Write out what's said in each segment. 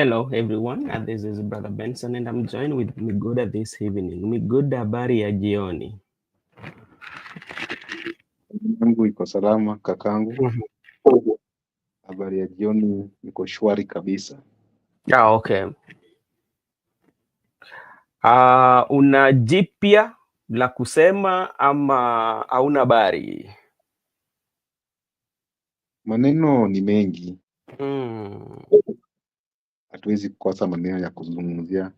Hello everyone, this is Brother Benson and I'm joined with Miguda this evening. Miguda, habari ya jioni? Yangu iko salama kakangu. Mhm. Habari ya jioni iko shwari kabisa. Okay. Una jipya la kusema ama hauna habari? Maneno ni mengi, hatuwezi kukosa maneno ya kuzungumzia.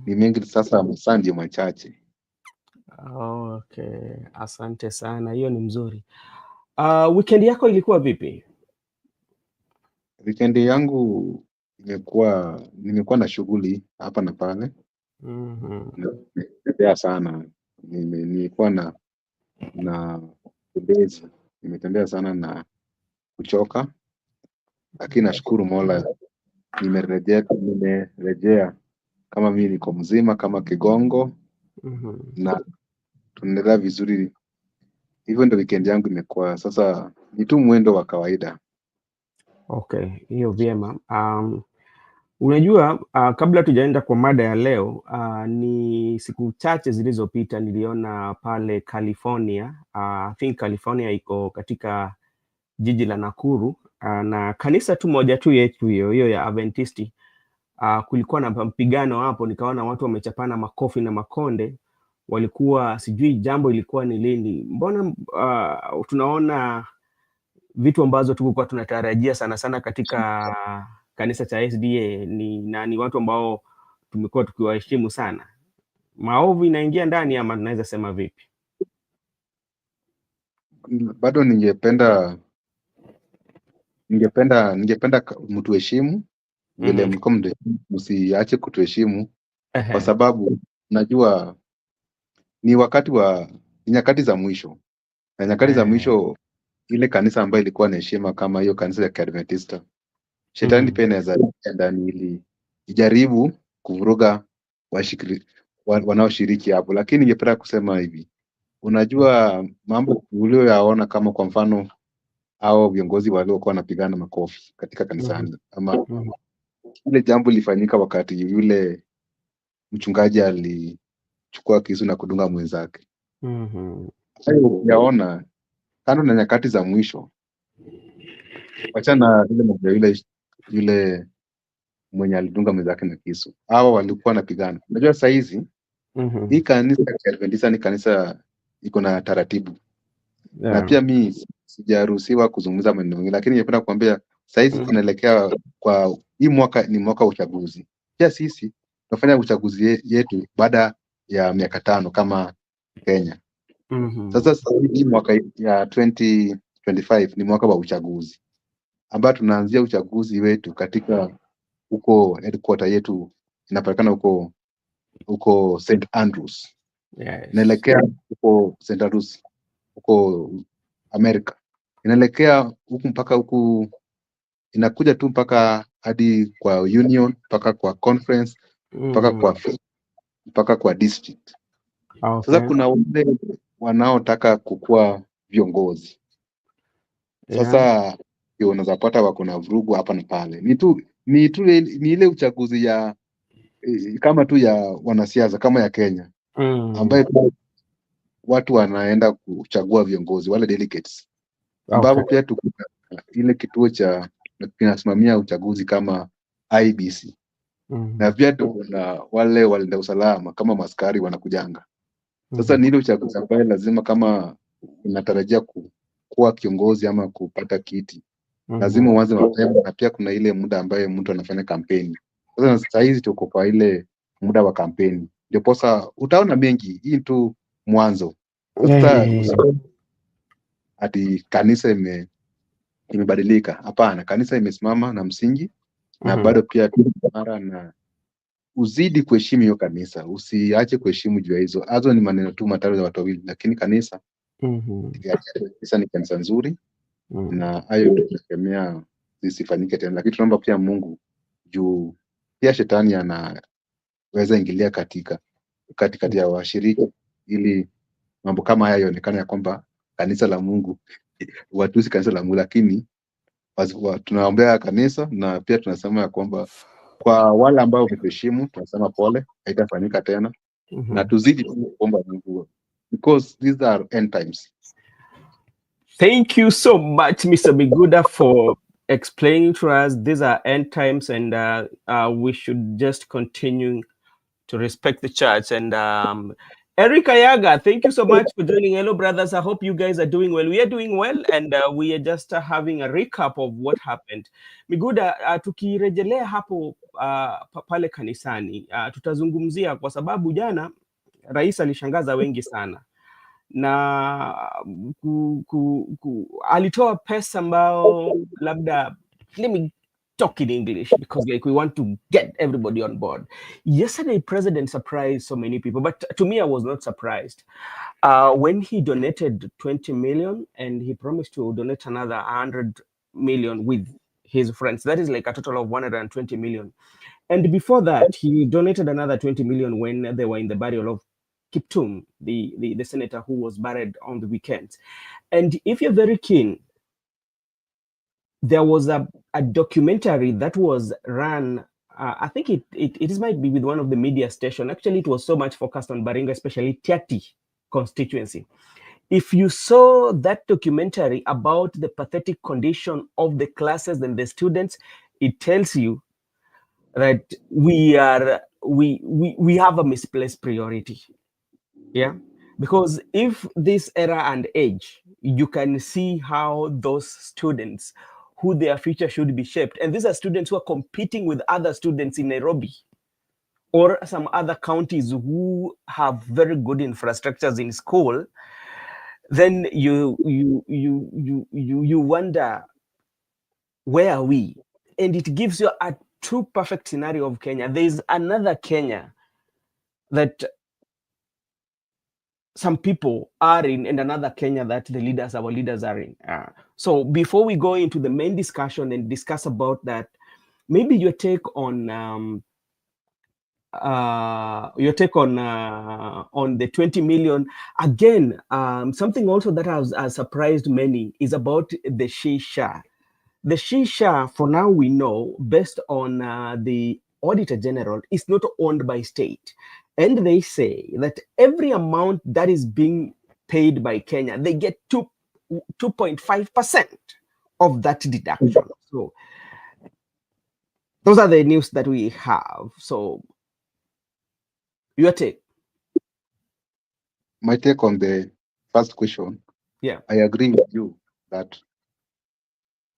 Ni mengi, sasa masaa ndio machache. Okay, asante sana, hiyo ni mzuri. Weekend yako ilikuwa vipi? Weekend yangu nimekuwa na shughuli hapa na pale. Nimetembea sana. Nilikuwa na ubezi. Nimetembea sana na kuchoka, lakini nashukuru Mola nimerejea kama mimi niko mzima kama kigongo na tunaendelea vizuri. Hivyo ndio weekend yangu imekuwa. Sasa ni tu mwendo wa kawaida. Okay, hiyo vyema. Unajua, kabla tujaenda kwa mada ya leo, ni siku chache zilizopita niliona pale California, I think California iko katika jiji la Nakuru, na kanisa tu moja tu yetu hiyo ya Adventisti, kulikuwa na mpigano hapo, nikaona watu wamechapana makofi na makonde. Walikuwa sijui jambo ilikuwa ni lini. Mbona tunaona vitu ambazo tulikuwa tunatarajia sana sana katika kanisa cha SDA ni watu ambao tumekuwa tukiwaheshimu sana. Maovu inaingia ndani ama tunaweza sema vipi? Bado ningependa mtuheshimu vile mko msiache kutuheshimu, kwa sababu najua ni nyakati za mwisho, na nyakati za mwisho ile kanisa ambayo ilikuwa na heshima kama hiyo kanisa ya Adventista, shetani pia inaweza ndani ili ijaribu kuvuruga wanaoshiriki hapo. Lakini ningependa kusema hivi, unajua mambo ulioyaona, kama kwa mfano hao viongozi waliokuwa wanapigana makofi katika kanisani, ama ile jambo lilifanyika wakati yule mchungaji alichukua kisu na kudunga mwenzake. Hayo yaona kando na nyakati za mwisho, wachana ile mambo yule mwenye alidunga mwenzake na kisu. Hao walikuwa wanapigana. Unajua saa hizi hii kanisa ya Adventista ni kanisa iko na taratibu. Na pia mi sijaruhusiwa kuzungumza maneno mengi, lakini ningependa kuambia saa hizi tunaelekea kwa hii mwaka ni mwaka wa uchaguzi. Pia sisi tunafanya uchaguzi yetu baada ya miaka 5 kama Kenya. Sasa hii mwaka ya 2025 ni mwaka wa uchaguzi, ambao tunaanzia uchaguzi wetu katika huko headquarter yetu inapatikana huko St. Andrews. Inaelekea huko St. Andrews huko Amerika. Inaelekea huku mpaka huku, inakuja tu mpaka hadi kwa union, mpaka kwa conference, mpaka kwa district. Sasa kuna wale wanaotaka kukua viongozi. Sasa ndio unaweza pata wako na vurugu hapa na pale. Ni ile uchaguzi ya kama tu ya wanasiasa kama ya Kenya, ambaye watu wanaenda kuchagua viongozi wale delegates, ambapo pia tuko ile kituo cha kinasimamia uchaguzi kama IBC. Na pia na wale walinda usalama kama maskari wanakujanga. Sasa ni ile uchaguzi ambaye lazima, kama unatarajia kuwa kiongozi ama kupata kiti, lazima uanze mapema, na pia kuna ile muda ambaye mtu anafanya kampeni. Sasa saa hizi tuko kwa ile muda wa kampeni, ndio posa utaona mengi. Hii tu mwanzo. Sasa ati kanisa imebadilika. Hapana, kanisa imesimama na msingi na bado pia mara, na uzidi kuheshimu hiyo kanisa, usiache kuheshimu juu ya hizo ni maneno tu matatu ya watu wawili, lakini kanisa ni kanisa nzuri, na hayo tunategemea zisifanyike tena. Lakini tunaomba pia Mungu, juu pia shetani anaweza ingilia katikati ya washiriki, ili mambo kama haya yaonekane ya kwamba kanisa la Mungu watusi kanisa la Mungu. Lakini tunaombea kanisa, na pia tunasema ya kwamba Kwa wale ambao wametuheshimu tunasema pole, haitafanyika tena. Na tuzidi kuomba Mungu, because these are end times. Thank you so much, Mr. Miguda, for explaining to us these are end times, and we should just continue to respect the church. And Eric Ayaga, thank you so much for joining. Hello, brothers. I hope you guys are doing well. We are doing well, and we are just having a recap of what happened. Miguda, tukirejelea hapo pale kanisani, tutazungumzia kwa sababu jana rais alishangaza wengi sana na alitoa pesa ambao labda, let me talk in English because like we want to get everybody on board. Yesterday, President surprised so many people, but to me, I was not surprised. When he donated 20 million and he promised to donate another 100 million with his friends. That is like a total of 120 million. And before that, he donated another 20 million when they were in the burial of Kiptum, the senator who was buried on the weekend. And if you're very keen, there was a documentary that was run, I think it might be with one of the media station. Actually, it was so much focused on Baringa, especially Tiati constituency. If you saw that documentary about the pathetic condition of the classes and the students, it tells you that we have a misplaced priority. Yeah, because if this era and age, you can see how those students, who their future should be shaped, and these are students who are competing with other students in Nairobi or some other counties who have very good infrastructures in school, then you wonder, where are we? And it gives you a true perfect scenario of Kenya. There is another Kenya that some people are in, and another Kenya that our leaders are in. So before we go into the main discussion and discuss about that, maybe your take on the 20 million. Again, something also that has surprised many is about the shisha. The shisha, for now we know, based on the Auditor General, is not owned by state. And they say that every amount that is being paid by Kenya, they get 2.5% of that deduction. So those are the news that we have. So your take? My take on the first question, Yeah, I agree with you that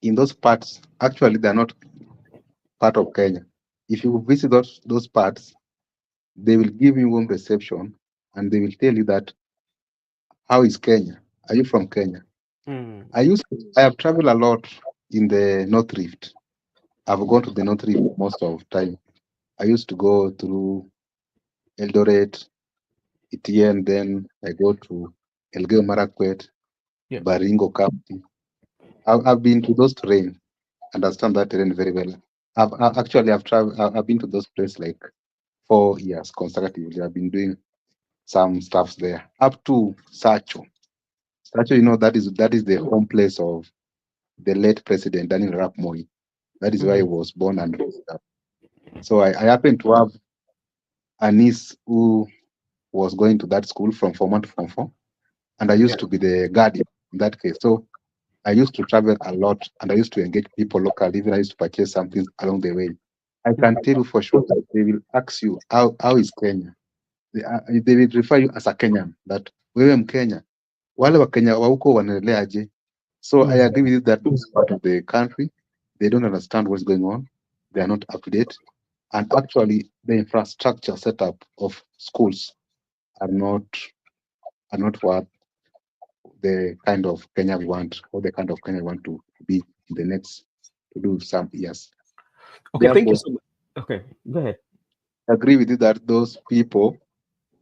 in those parts, actually, they're not part of Kenya. If you visit those parts, they will give you one reception and they will tell you that, how is Kenya? Are you from Kenya? I have traveled a lot in the North Rift. I've gone to the North Rift most of the time. I used to go through Eldoret, Etienne, then I go to Elgeyo Marakwet, yeah. Baringo County. I've been to those terrain, understand that terrain very well. I've been to those places like 4 years consecutively. I've been doing some stuffs there up to Sacho. Sacho, that is the home place of the late president Daniel Arap Moi. That is where he was born and raised up. So I happen to have a niece who was going to that school from Form 1 to Form 4, and I used to be the guardian in that case. So I used to travel a lot, and I used to engage people locally. Even I used to purchase something along the way. I can tell you for sure that they will ask you, how is Kenya? They will refer you as a Kenyan, that wewe Mkenya. Wale wa Kenya wa huko wanaendeleaje? So I agree with you that this part of the country, they don't understand what's going on. They are not up to date. And actually, the infrastructure setup of schools are not what the kind of Kenya we want, or the kind of Kenya we want to be in the next, to do some years. Okay, thank you Therefore, so much. Okay, go ahead. I agree with you that those people,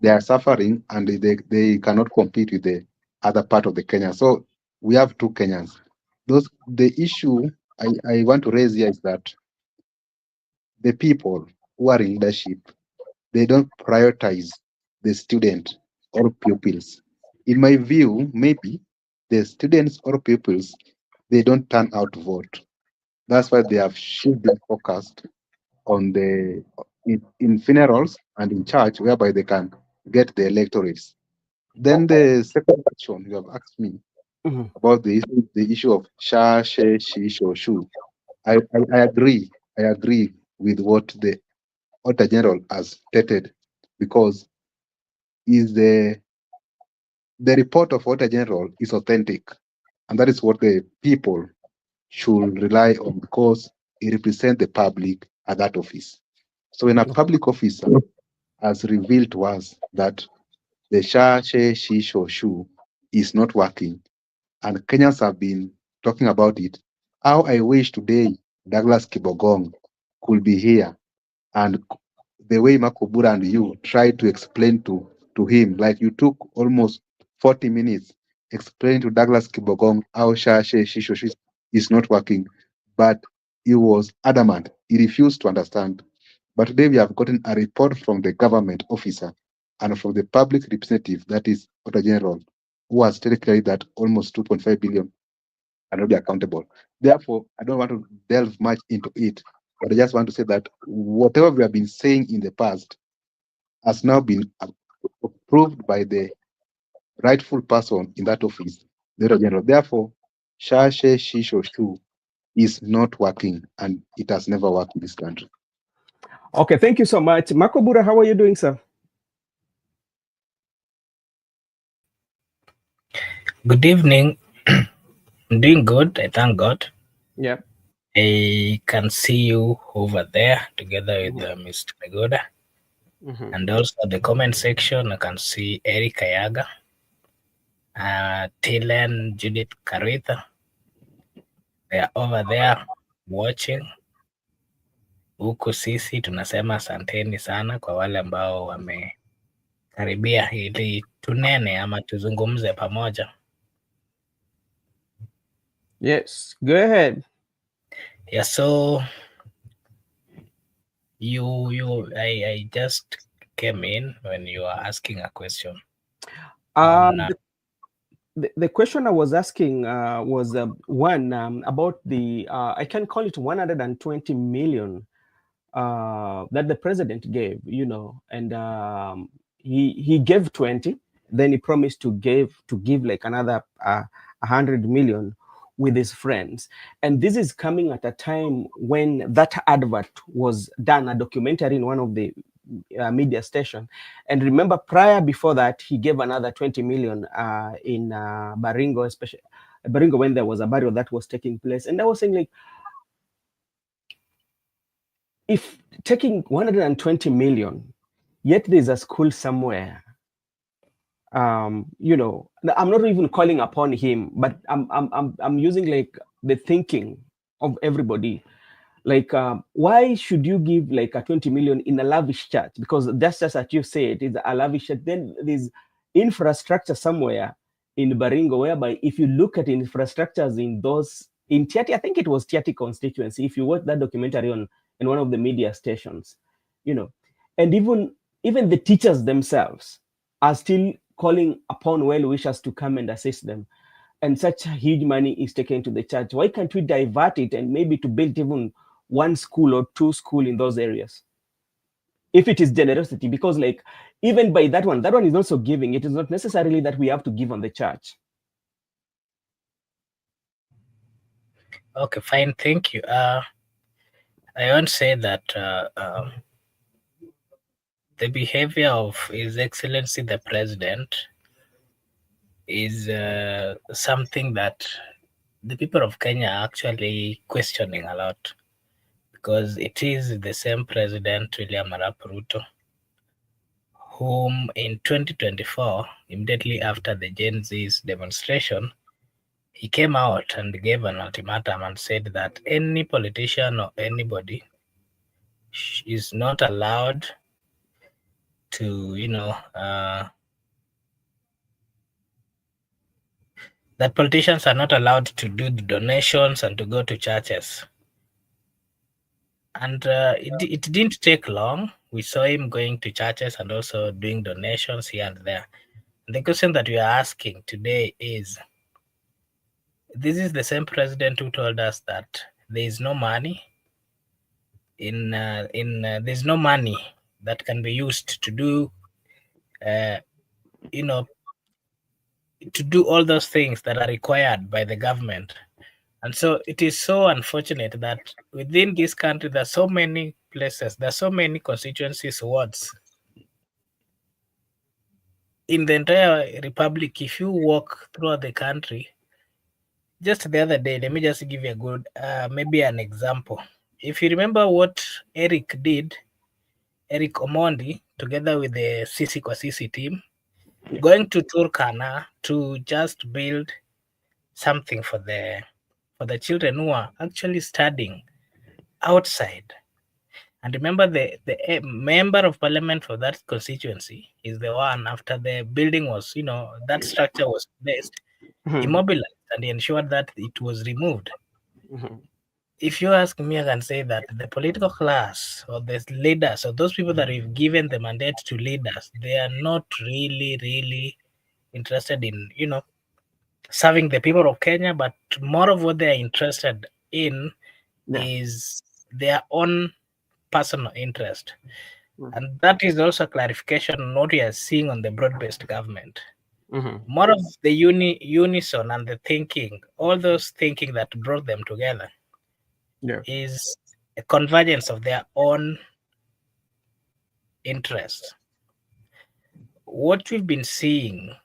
they are suffering and they cannot compete with the other part of the Kenya. So we have two Kenyans. The issue I want to raise here is that the people who are in leadership, they don't prioritize the student or pupils. In my view, maybe the students or pupils, they don't turn out to vote. That's why they have shifted focused on the in funerals and in church, whereby they can get the electorates. Then the second question you have asked me Mhm. about the issue of sha, she, or shu. I agree. I agree with what the Auditor General has stated, because is the report of Auditor General is authentic, and that is what the people should rely on, because it represents the public at that office. So when a public officer has revealed to us that the sha, she, or shu is not working, and Kenyans have been talking about it, how I wish today Douglas Kibogong could be here, and the way Makobura and you tried to explain to him, like you took almost 40 minutes explaining to Douglas Kibogong how Shisho is not working, but he was adamant. He refused to understand. But today we have gotten a report from the government officer and from the public representative, that is Auditor General, who has stated clearly that almost 2.5 billion cannot be accountable. Therefore, I don't want to delve much into it, but I just want to say that whatever we have been saying in the past has now been approved by the rightful person in that office, the General. Therefore, Shashe Shisho Shu is not working, and it has never worked in this country. Okay, thank you so much. Makobura, how are you doing, sir? Good evening. I'm doing good. I thank God. Yeah. I can see you over there together with Mr. Megoda. And also the comment section, I can see Eric Ayaga, Tilen, Judith Karitha. They are over there watching. Huku sisi tunasema asanteni sana kwa wale ambao wamekaribia ili tunene ama tuzungumze pamoja. Yes, go ahead. Yeah, so I just came in when you were asking a question. The question I was asking was one about the I can call it 120 million that the president gave, and he gave 20, then he promised to give like another 100 million with his friends. And this is coming at a time when that advert was done, a documentary in one of the media station. And remember, before that, he gave another 20 million in Baringo, especially Baringo, when there was a burial that was taking place. And I was saying, like, if taking 120 million, yet there's a school somewhere, I'm not even calling upon him, but I'm using like the thinking of everybody. Like, why should you give like a 20 million in a lavish church? Because that's just as you say, it is a lavish church. Then there's infrastructure somewhere in Baringo, whereby if you look at infrastructures in Tiati, I think it was Tiati constituency, if you watch that documentary in one of the media stations, and even the teachers themselves are still calling upon well-wishers to come and assist them. And such huge money is taken to the church. Why can't we divert it and maybe to build even one school or two schools in those areas? If it is generosity, because like even by that one is also giving. It is not necessarily that we have to give on the church. Okay, fine, thank you. I won't say that the behavior of His Excellency the President is something that the people of Kenya are actually questioning a lot, because it is the same President, William Arap Ruto, whom in 2024, immediately after the Gen Z's demonstration, he came out and gave an ultimatum and said that any politician or anybody is not allowed to, that politicians are not allowed to do the donations and to go to churches. And it didn't take long. We saw him going to churches and also doing donations here and there. The question that we are asking today is, this is the same president who told us that there is no money there's no money that can be used to do uh, you know to do all those things that are required by the government. And so it is so unfortunate that within this country there are so many places, there are so many constituencies, wards in the entire republic. If you walk throughout the country, just the other day, let me just give you a good maybe an example. If you remember what Eric Omondi, together with the Sisi kwa Sisi team, going to Turkana to just build something for the children who are actually studying outside. And remember, the member of parliament for that constituency is the one, after the building was, that structure was placed, he mobilized and he ensured that it was removed. If you ask me, I can say that the political class or the leaders or those people that we've given the mandate to lead us, they are not really, really interested in, serving the people of Kenya, but more of what they are interested in is their own personal interest. And that is also clarification on what we are seeing on the broad-based government. More of the unison and the thinking, all those thinking that brought them together is a convergence of their own interests. What we've been seeing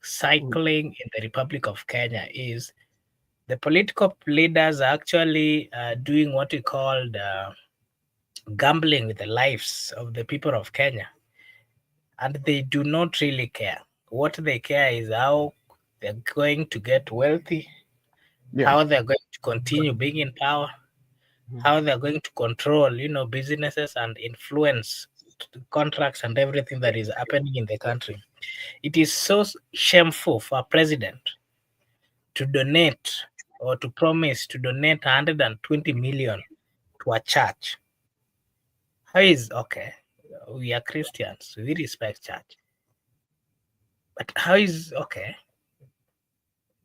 cycling in the Republic of Kenya is the political leaders are actually doing what we called gambling with the lives of the people of Kenya. And they do not really care. What they care is how they're going to get wealthy, how they're going to continue being in power, how they're going to control, businesses and influence contracts and everything that is happening in the country. It is so shameful for a president to donate or to promise to donate 120 million to a church. How is okay? We are Christians, we respect church. But how is okay?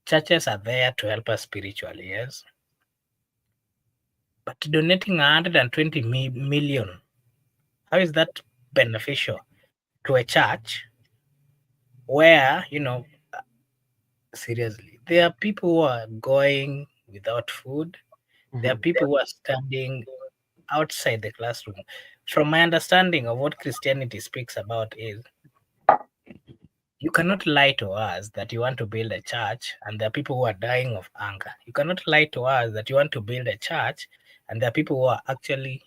Churches are there to help us spiritually, yes. But donating 120 million, how is that beneficial to a church where, seriously, there are people who are going without food. There are people who are standing outside the classroom. From my understanding of what Christianity speaks about is, you cannot lie to us that you want to build a church and there are people who are dying of hunger. You cannot lie to us that you want to build a church and there are people who are actually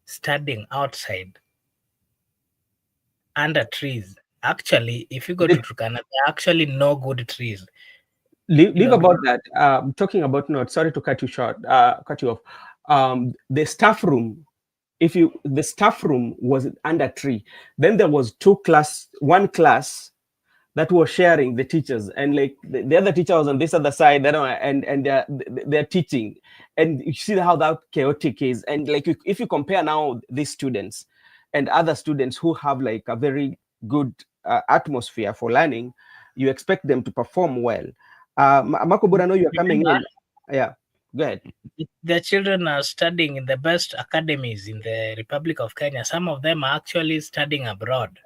studying outside under trees. Actually, if you go to Turkana, there are actually no good trees. Leave about that. Talking about, sorry to cut you off. The staff room, the staff room was under tree. Then there was one class that was sharing the teachers, and like the other teacher was on this other side, and they're teaching, and you see how that chaotic is. And like if you compare now these students and other students who have like a very good atmosphere for learning, you expect them to perform well. Makobura, I know you're coming in. Yeah, go ahead. The children are studying in the best academies in the Republic of Kenya. Some of them are actually studying abroad.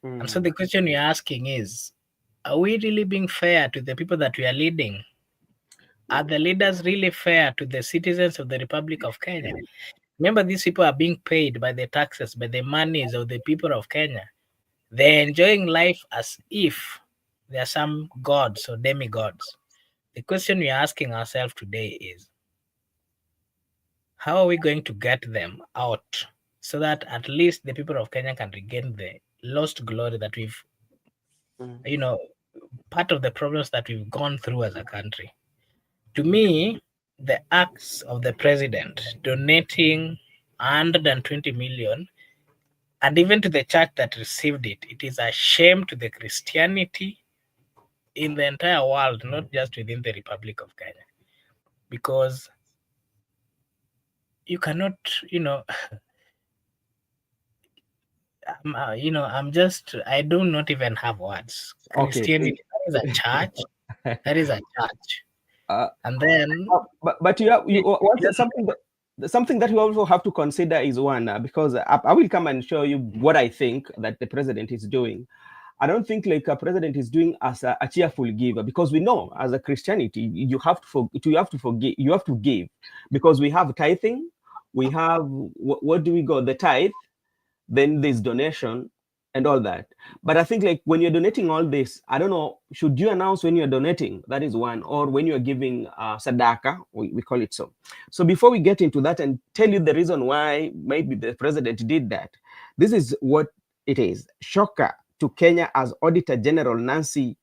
And so the question you're asking is, are we really being fair to the people that we are leading? Are the leaders really fair to the citizens of the Republic of Kenya? Remember, these people are being paid by the taxes, by the monies of the people of Kenya. They're enjoying life as if they are some gods or demigods. The question we're asking ourselves today is, how are we going to get them out so that at least the people of Kenya can regain the lost glory that we've, part of the problems that we've gone through as a country. To me, the acts of the president donating 120 million, and even to the church that received it, it is a shame to the Christianity in the entire world, not just within the Republic of Kenya. Because you cannot, I do not even have words. Christianity, that is a church. That is a church. And then, but you have something. something that we also have to consider is one, because I will come and show you what I think that the president is doing. I don't think like a president is doing as a cheerful giver, because we know as a Christianity you have to forgive, you have to give, because we have tithing, we have what do we go, the tithe, then there's donation and all that. But I think like when you're donating all this, I don't know, should you announce when you're donating? That is one, or when you're giving sadaka, we call it so. So before we get into that and tell you the reason why maybe the president did that, this is what it is. Shocker to Kenya as Auditor General Nancy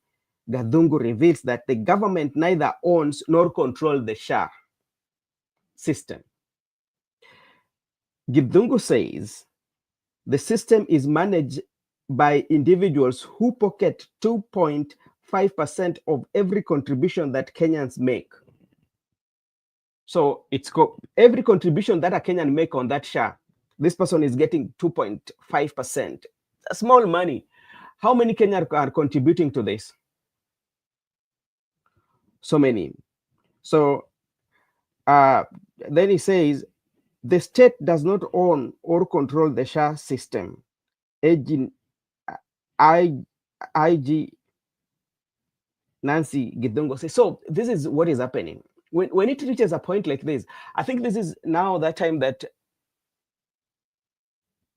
Gathungu reveals that the government neither owns nor controls the SHA system. Gathungu says the system is managed by individuals who pocket 2.5% of every contribution that Kenyans make. So it's every contribution that a Kenyan make on that SHA, this person is getting 2.5%. Small money. How many Kenyans are contributing to this? So many. So then he says, the state does not own or control the SHA system. IG Nancy Gathungu says, so this is what is happening. When it reaches a point like this, I think this is now that time that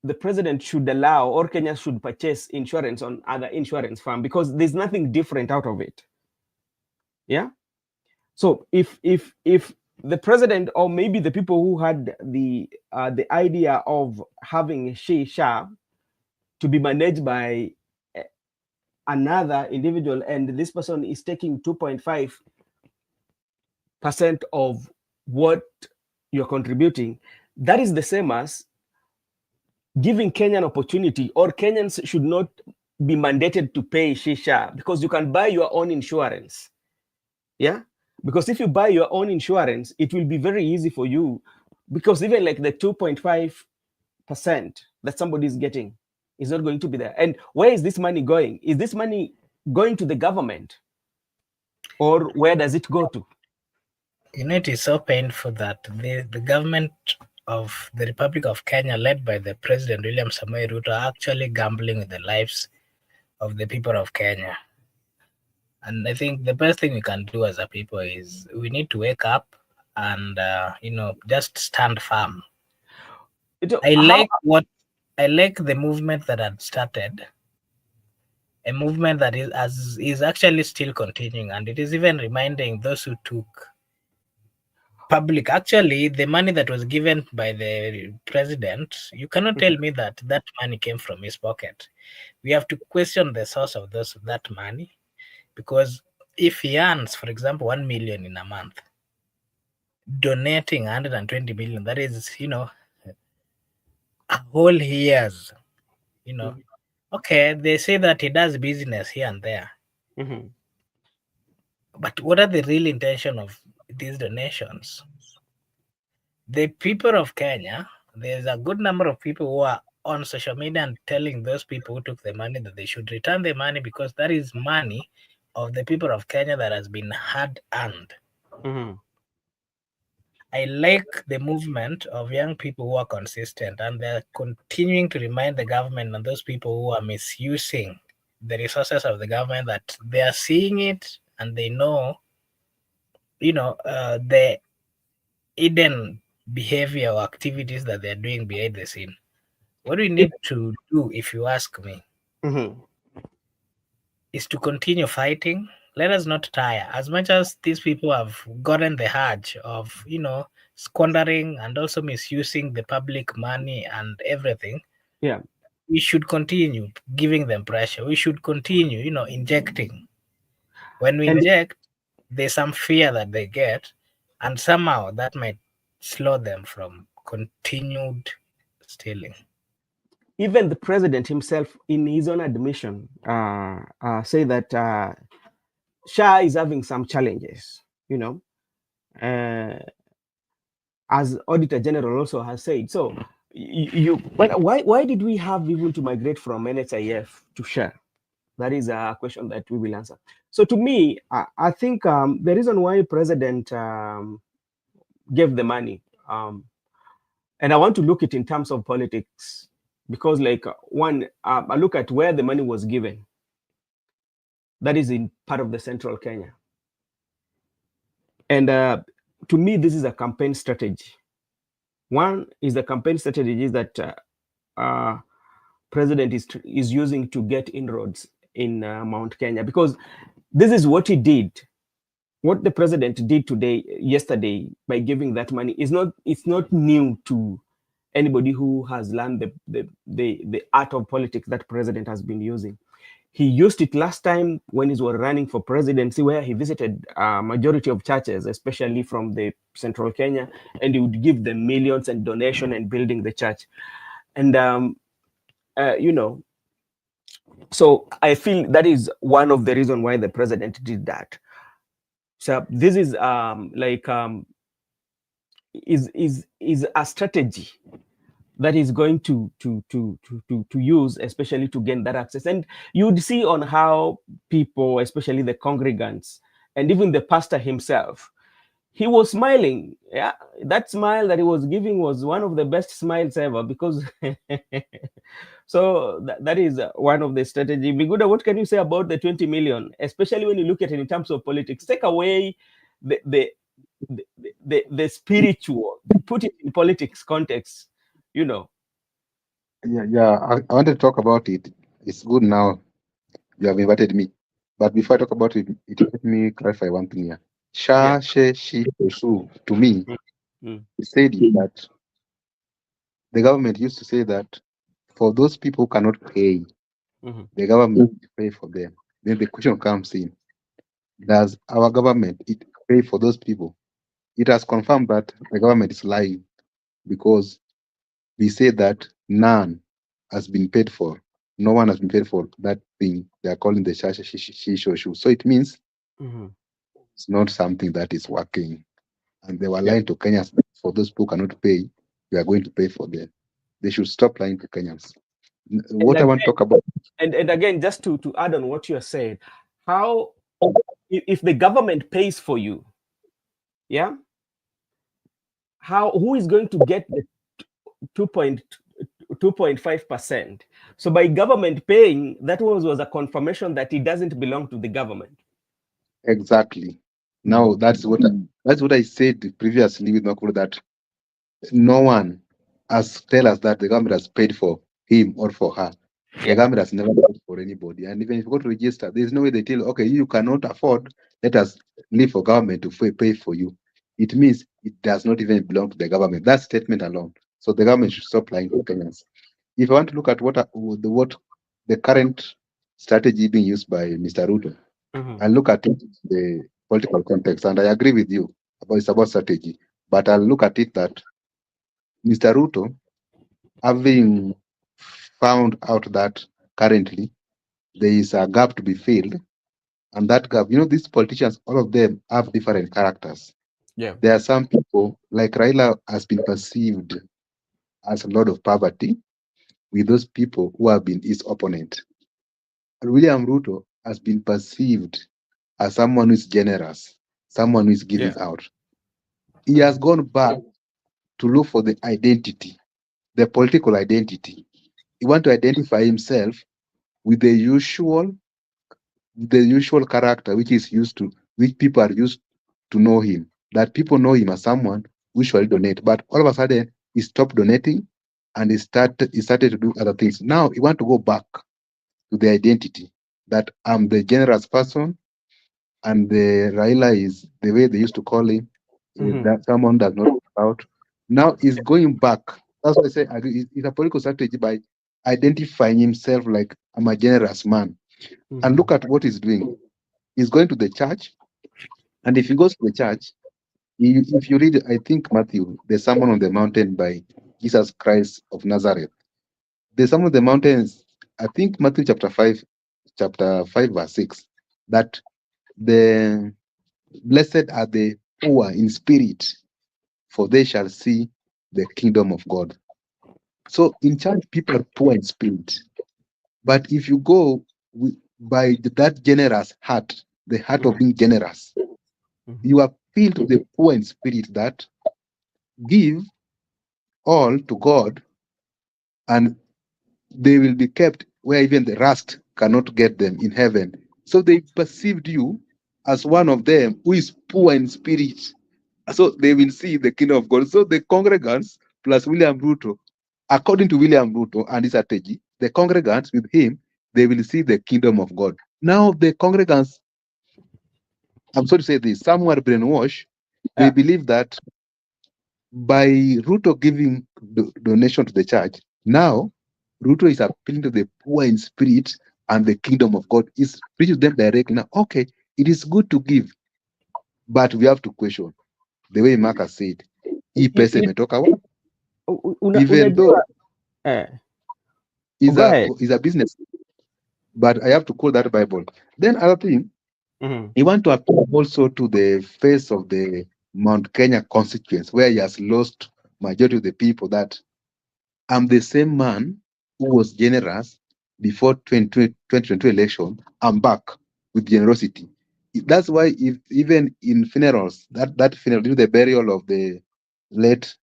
the president should allow, or Kenya should purchase insurance on other insurance firm, because there's nothing different out of it. Yeah. So if the president, or maybe the people who had the idea of having SHA to be managed by another individual, and this person is taking 2.5% of what you're contributing, that is the same as giving Kenyan opportunity, or Kenyans should not be mandated to pay SHA, because you can buy your own insurance. Yeah, because if you buy your own insurance, it will be very easy for you, because even like the 2.5% that somebody is getting is not going to be there. And where is this money going? Is this money going to the government, or where does it go to? You know, it is so painful that the government of the Republic of Kenya, led by the President William Samoei Ruto, are actually gambling with the lives of the people of Kenya. And I think the best thing we can do as a people is we need to wake up and just stand firm. I like the movement that had started, a movement that is actually still continuing, and it is even reminding those who took public, actually the money that was given by the president, you cannot tell me that money came from his pocket. We have to question the source of that money, because if he earns, for example, 1 million in a month, donating 120 million, that is, a whole year's, okay, they say that he does business here and there. But what are the real intention of these donations? The people of Kenya, there's a good number of people who are on social media and telling those people who took the money that they should return the money, because that is money of the people of Kenya that has been hard earned. I like the movement of young people who are consistent, and they're continuing to remind the government and those people who are misusing the resources of the government that they are seeing it, and they know, the hidden behavior or activities that they're doing behind the scene. What we need to do, if you ask me, is to continue fighting. Let us not tire. As much as these people have gotten the urge of, squandering and also misusing the public money and everything, we should continue giving them pressure. We should continue, injecting. When we inject, there's some fear that they get, and somehow that might slow them from continued stealing. Even the president himself, in his own admission, say that SHA is having some challenges, as Auditor General also has said. So, why did we have even to migrate from NHIF to SHA? That is a question that we will answer. So, to me, I think the reason why President gave the money, And I want to look at it in terms of politics, because like I look at where the money was given. That is in part of the central Kenya. And to me, this is a campaign strategy. One is the campaign strategy that president is using to get inroads in Mount Kenya, because this is what he did. What the president did yesterday, by giving that money, it's not new to anybody who has learned the art of politics that president has been using. He used it last time when he was running for presidency, where he visited a majority of churches, especially from the central Kenya, and he would give them millions and donation and building the church. And so I feel that is one of the reasons why the president did that. So this is is a strategy that is going to use, especially to gain that access. And you would see on how people, especially the congregants and even the pastor himself, he was smiling. Yeah, that smile that he was giving was one of the best smiles ever, because so that is one of the strategy. Biguda, what can you say about the 20 million, especially when you look at it in terms of politics? Take away the spiritual, put it in politics context, Yeah, I want to talk about it. It's good now you have invited me. But before I talk about it, let me clarify one thing here. Sha, she, shu. To me, it said that the government used to say that for those people who cannot pay, the government will pay for them. Then the question comes in: does our government pay for those people? It has confirmed that the government is lying, because we say that none has been paid for. No one has been paid for that thing they are calling the shisho. So it means it's not something that is working. And they were lying to Kenyans. For those who cannot pay, we are going to pay for them. They should stop lying to Kenyans. What I want to talk about. And again, just to add on what you are saying, how if the government pays for you, yeah, who is going to get the 2.5%? So by government paying, that was a confirmation that it doesn't belong to the government. Exactly. Now that's what I said previously with Makuru, that no one has tell us that the government has paid for him or for her. The government has never paid for anybody. And even if you go to register, there's no way they tell, okay, you cannot afford, let us leave for government to pay for you. It means it does not even belong to the government. That statement alone. So the government should stop lying to Kenyans. If I want to look at what the current strategy being used by Mr. Ruto, I look at it in the political context, and I agree with you it's about strategy. But I'll look at it that Mr. Ruto, having found out that currently there is a gap to be filled, and that gap, these politicians, all of them have different characters. Yeah. There are some people, like Raila has been perceived as a lot of poverty with those people who have been his opponent. And William Ruto has been perceived as someone who is generous, someone who is giving out. He has gone back to look for the identity, the political identity. He wants to identify himself with the usual character which people are used to know him. That people know him as someone who usually donate, but all of a sudden he stopped donating and he started to do other things. Now he wants to go back to the identity that I'm the generous person, and the Raila is the way they used to call him, that someone does not out. Now he's going back. That's why I say it's a political strategy by identifying himself like I'm a generous man. And look at what he's doing. He's going to the church, and if he goes to the church, if you read, I think Matthew, the Sermon on the Mountain by Jesus Christ of Nazareth, the Sermon on the Mountain, I think Matthew chapter 5 verse 6, that the blessed are the poor in spirit, for they shall see the kingdom of God. So in church, people are poor in spirit. But if you go by that generous heart, the heart of being generous, you appeal to the poor in spirit that give all to God, and they will be kept where even the rust cannot get them in heaven. So they perceived you as one of them who is poor in spirit. So they will see the kingdom of God. So the congregants plus William Ruto, according to William Ruto and his strategy, the congregants with him, they will see the kingdom of God. Now the congregants, I'm sorry to say this, some were brainwashed. They believe that by Ruto giving donation to the church, now Ruto is appealing to the poor in spirit and the kingdom of God is preaching to them directly. Now, okay, it is good to give, but we have to question the way Mark has said. Even though is a business, but I have to quote that Bible. Then other thing, he want to appeal also to the face of the Mount Kenya constituency, where he has lost majority of the people, that I'm the same man who was generous before 2022 election. I'm back with generosity. That's why if even in funerals, that funeral, the burial of the late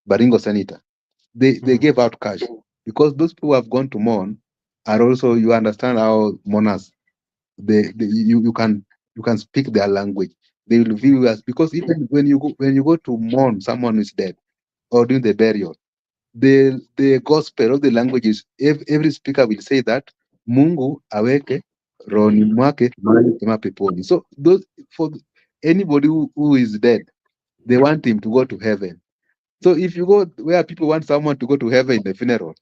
Baringo senator, they gave out cash, because those people who have gone to mourn are also, you understand how mourners, you can speak their language. They will view us, because even when you go to mourn someone who is dead or during the burial, the gospel of the languages, every speaker will say that Mungu aweke rohoni mwake mahali pema peponi. So those, for anybody who is dead, they want him to go to heaven. So if you go where people want someone to go to heaven in the funeral,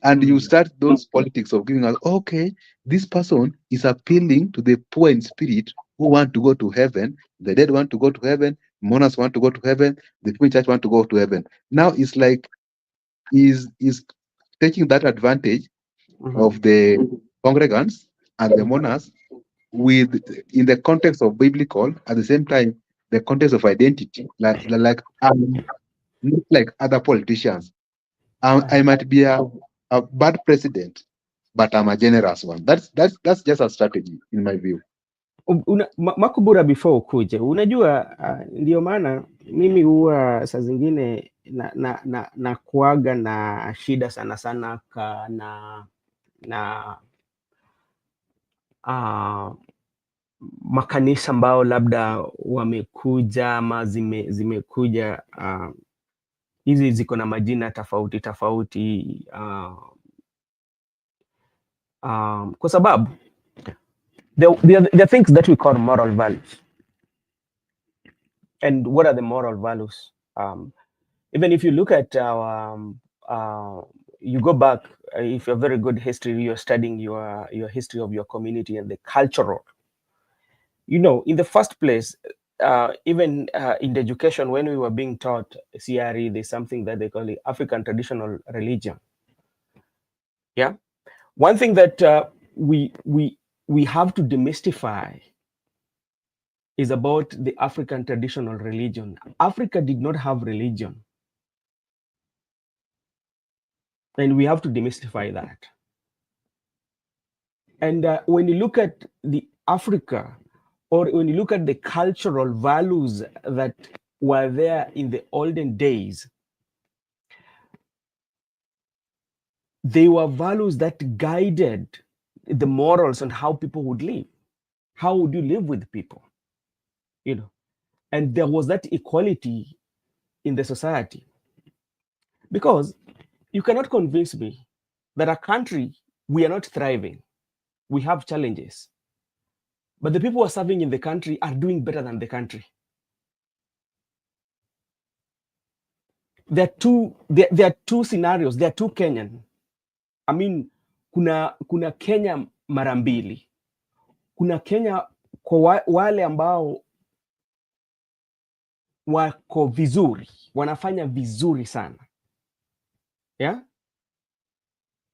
and you start those politics of giving us, okay, this person is appealing to the poor in spirit who want to go to heaven, the dead want to go to heaven, mourners want to go to heaven, the people in church want to go to heaven. Now it's like is taking that advantage of the congregants and the mourners with, in the context of biblical, at the same time the context of identity, like not like other politicians. I might be a bad president, but I'm a generous one. That's just a strategy in my view. Makubura, before ukuje, unajua ndio maana mimi huwa saa zingine na kuaga na shida sana sana na makanisa ambao labda wamekuja ama zimekuja hizi ziko na majina tofauti tofauti, kwa sababu there are things that we call moral values. And what are the moral values? Even if you look at you go back, if you're very good history, you're studying your history of your community and the cultural. You know, in the first place, even in the education, when we were being taught CRE, there's something that they call the African traditional religion. Yeah, one thing that we have to demystify is about the African traditional religion. Africa did not have religion, and we have to demystify that. And when you look at the Africa, or when you look at the cultural values that were there in the olden days, they were values that guided the morals on how people would live. How would you live with people? You know, and there was that equality in the society. Because you cannot convince me that a country, we are not thriving. We have challenges. But the people who are serving in the country are doing better than the country. There are two scenarios. There are two Kenyan. I mean, kuna Kenya mara mbili. Kuna Kenya kwa wale ambao wako vizuri, wanafanya vizuri sana. Yeah?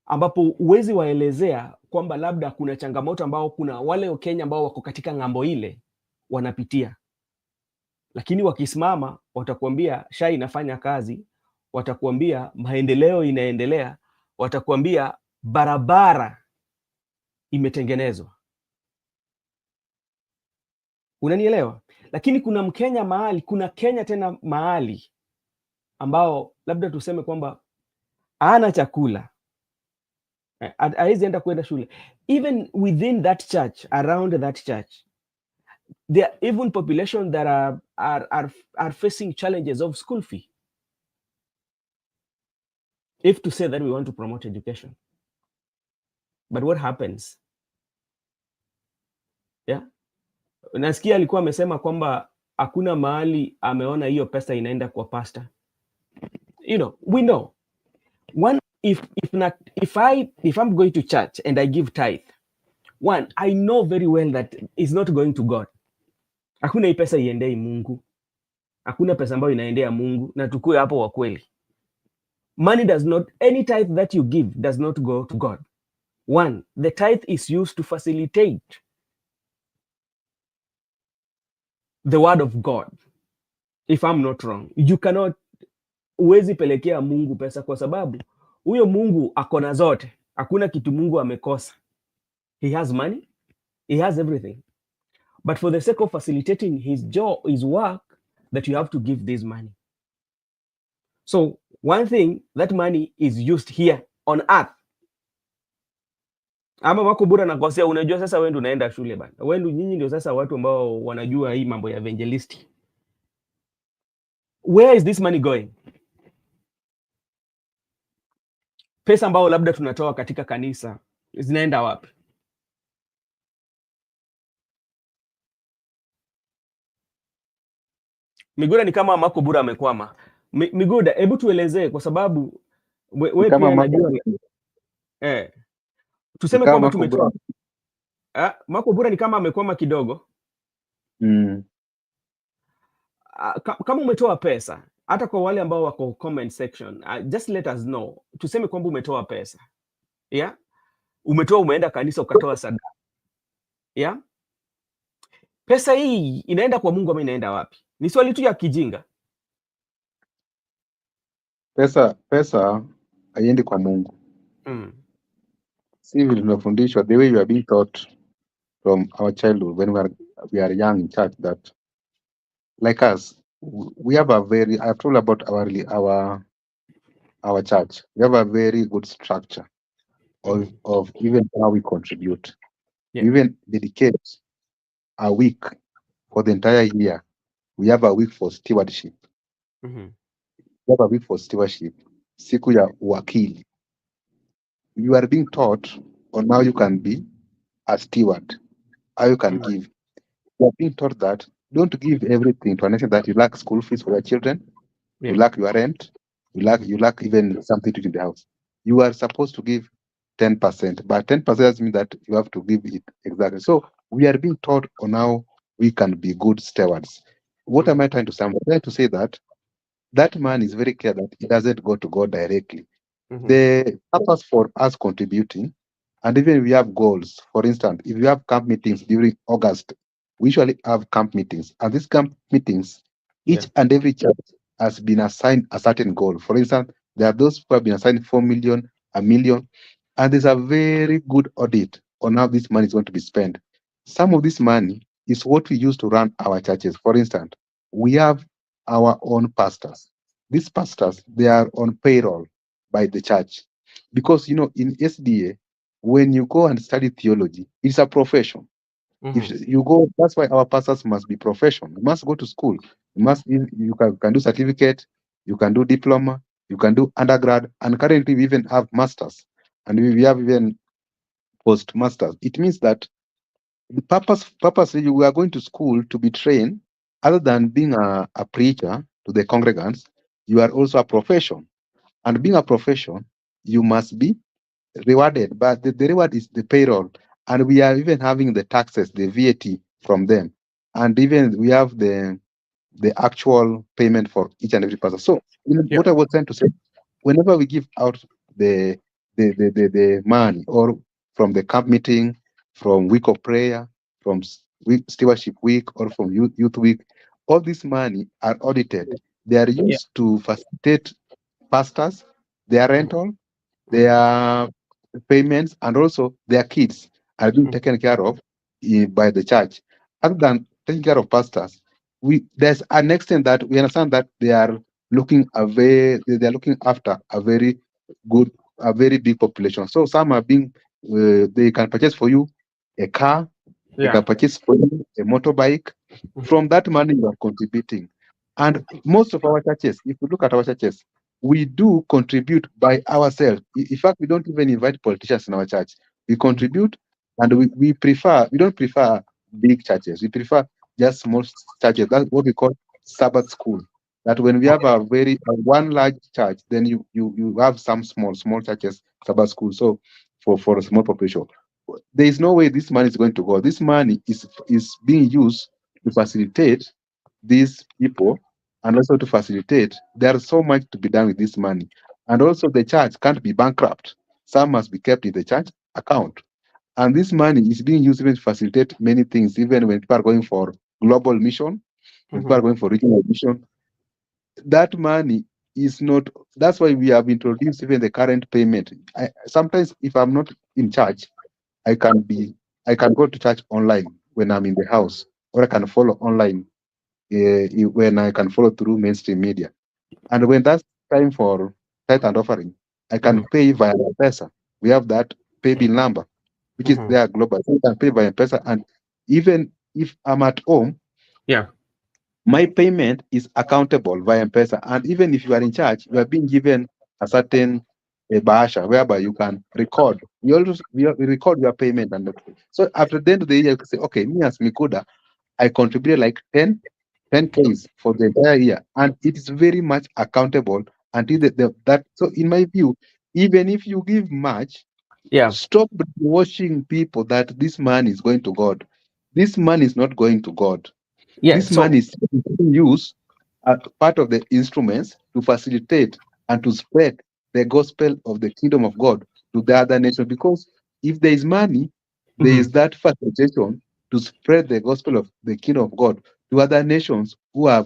Ambapo uwezi waelezea kwamba labda kuna changamoto ambao kuna wale Kenya ambao wako katika ng'ambo ile wanapitia. Lakini wakisimama watakuambia SHA inafanya kazi, watakuambia maendeleo inaendelea, watakuambia barabara imetengenezwa. Unanielewa? Lakini kuna Mkenya mahali, kuna Kenya tena mahali ambao labda tuseme kwamba hana chakula, hawezi enda kwenda shule, even within that church, around that church, there are even population that are facing challenges of school fee, if to say that we want to promote education. But what happens? Yeah, nasikia alikuwa amesema kwamba hakuna mahali ameona hiyo pesa inaenda kwa pastor. You know, we know one, if I'm going to church and I give tithe, one, I know very well that it's not going to God. Hakuna hii pesa iendei Mungu, hakuna pesa ambayo inaendea Mungu, na tukue hapo wa kweli. Money does not, any tithe that you give does not go to God. One, the tithe is used to facilitate the word of God. If I'm not wrong, you cannot, uwezi pelekea Mungu pesa kwa sababu huyo Mungu akona zote. Hakuna kitu Mungu amekosa. He has money, he has everything. But for the sake of facilitating his job, his work, that you have to give this money. So one thing, that money is used here on earth. Ama wako bora nakosea, unajua sasa wewe ndio unaenda shule bana. Wewe ndio, nyinyi ndio sasa watu ambao wanajua hii mambo ya evangelisti. Where is this money going? Pesa ambao labda tunatoa katika kanisa zinaenda wapi? Miguda ni kama Mako Bura amekwama. Miguda, hebu tuelezee kwa sababu wewe pia unajua tuseme kwamba tumetoa Mako Bura ni kama amekwama kidogo. Kama umetoa pesa, hata kwa wale ambao wako comment section, just let us know. Tuseme kwamba umetoa pesa. Yeah? Umetoa, umeenda kanisa ukatoa sadaka. Yeah? Pesa hii inaenda kwa Mungu ama inaenda wapi? Ni swali tu ya kijinga. Pesa haiendi kwa Mungu. Si vile tunafundishwa, the way you are being taught from our childhood when we are young in church, that like us, we have a very, I've told about our church. We have a very good structure of even how we contribute. Yeah. We even dedicate a week for the entire year. We have a week for stewardship. We have a week for stewardship. Siku ya wakili. You are being taught on how you can be a steward, how you can give. You are being taught that don't give everything to an extent that you lack school fees for your children, you lack your rent, you lack even something to do in the house. You are supposed to give 10%, but 10% doesn't mean that you have to give it exactly. So we are being taught on how we can be good stewards. What am I trying to say? I'm trying to say that man is very clear that it doesn't go to God directly. The purpose for us contributing, and even we have goals. For instance, if we have camp meetings during August, we usually have camp meetings. And these camp meetings, each and every church has been assigned a certain goal. For instance, there are those who have been assigned 4 million, 1 million, and there's a very good audit on how this money is going to be spent. Some of this money is what we use to run our churches. For instance, we have our own pastors. These pastors, they are on payroll by the church. Because, you know, in SDA, when you go and study theology, it's a profession. If you go, that's why our pastors must be professional. You must go to school. You can do certificate, you can do diploma, you can do undergrad, and currently we even have masters, and we have even postmasters. It means that the purposely we are going to school to be trained. Other than being a preacher to the congregants, you are also a profession. And being a profession, you must be rewarded, but the reward is the payroll, and we are even having the taxes, the VAT from them, and even we have the actual payment for each and every person. So what I was trying to say, whenever we give out the money, or from the camp meeting, from week of prayer, from stewardship week, or from youth week, all this money are audited. They are used to facilitate pastors, their rental, their payments, and also their kids are being taken care of by the church. Other than taking care of pastors, there's an extent that we understand that they are looking they're looking after a very big population. So some are being they can purchase for you a car, they can purchase for you a motorbike. From that money you are contributing. And most of our churches, if you look at our churches, we do contribute by ourselves. In fact, we don't even invite politicians in our church. We contribute, and we don't prefer big churches. We prefer just small churches. That's what we call Sabbath school. That when we have one large church, then you have some small churches, Sabbath school. So for a small population, there is no way this money is going to go. This money is being used to facilitate these people, and also to facilitate. There's so much to be done with this money, and also the church can't be bankrupt. Some must be kept in the church account, and this money is being used even to facilitate many things. Even when people are going for global mission, when people are going for regional mission, that money is not. That's why we have introduced even the current payment. Sometimes if I'm not in church, I can go to church online when I'm in the house, or I can follow online when I can follow through mainstream media. And when that's time for tithe and offering, I can pay via M-Pesa. We have that pay bill number, which is there global. So I can pay via M-Pesa, and even if I'm at home, my payment is accountable via M-Pesa. And even if you are in church, you are being given a certain bahasha whereby you can record. We record your payment, and so after the end of the year, you can say, okay, me as Mikuda, I contributed like 10 Ks for the entire year, and it is very much accountable until that. So in my view, even if you give much, stop washing people that this money is going to God. This money is not going to God. This money is used as part of the instruments to facilitate and to spread the gospel of the kingdom of God to the other nations. Because if there is money, there is that facilitation to spread the gospel of the kingdom of God to other nations who are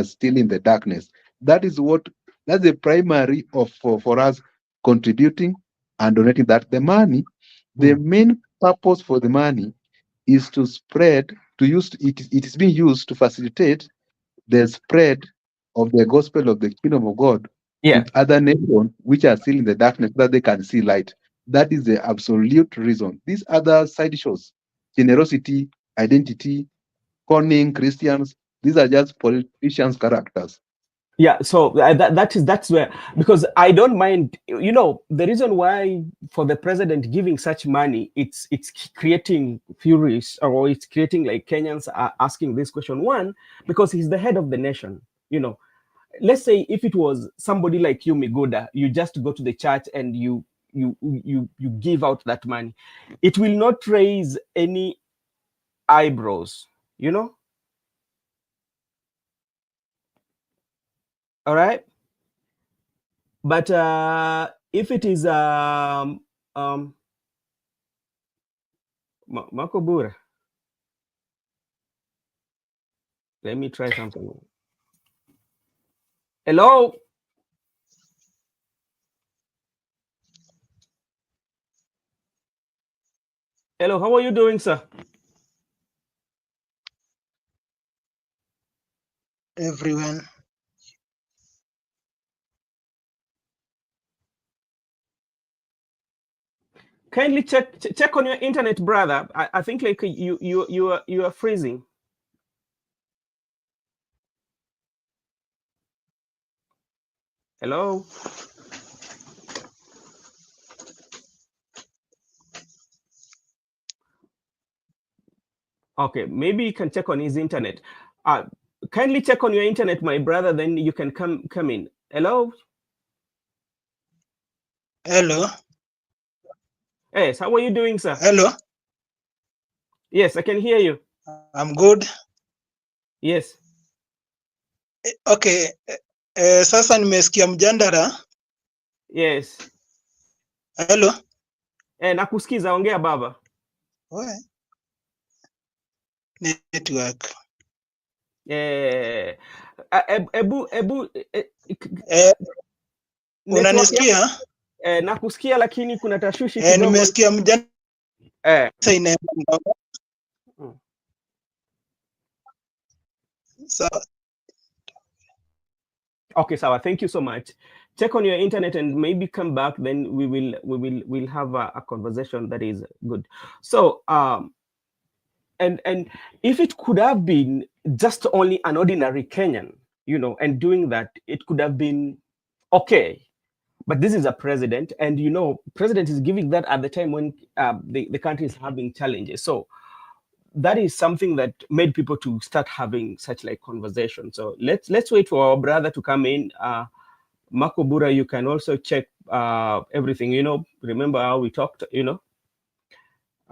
still in the darkness. That's the primary of for us contributing and donating that. The money, the main purpose for the money is to spread, it is being used to facilitate the spread of the gospel of the kingdom of God to other nations which are still in the darkness, so that they can see light. That is the absolute reason. These other side shows, generosity, identity, conning Christians, these are just politicians' characters. So that's where, because I don't mind, the reason why for the president giving such money, it's creating furies, or it's creating like Kenyans are asking this question. One, because he's the head of the nation. Let's say if it was somebody like you, Miguda, you just go to the church and you give out that money, it will not raise any eyebrows, all right. But if it is Makobura, let me try something. Hello. Hello, how are you doing, sir? Everyone. Kindly check on your internet, brother. I think like you are freezing. Hello. Okay, maybe you can check on his internet. Kindly check on your internet, my brother, then you can come in. Hello. Hello. Yes, how are you doing, sir? Hello. Yes, I can hear you. I'm good. Yes. Okay. Sasa nimesikia mjandara. Yes. Hello. Nakusikiza, ongea baba. Oe. Network. Unanisikia? Nakusikia lakini kuna tashwishi kidogo. Nimesikia mjandara. Okay, Sawa, thank you so much. Check on your internet and maybe come back. Then we'll have a conversation that is good. So and if it could have been just only an ordinary Kenyan, and doing that, it could have been okay. But this is a president, and president is giving that at the time when the country is having challenges. So that is something that made people to start having such like conversation. So let's wait for our brother to come in. Makobura, you can also check everything. Remember how we talked.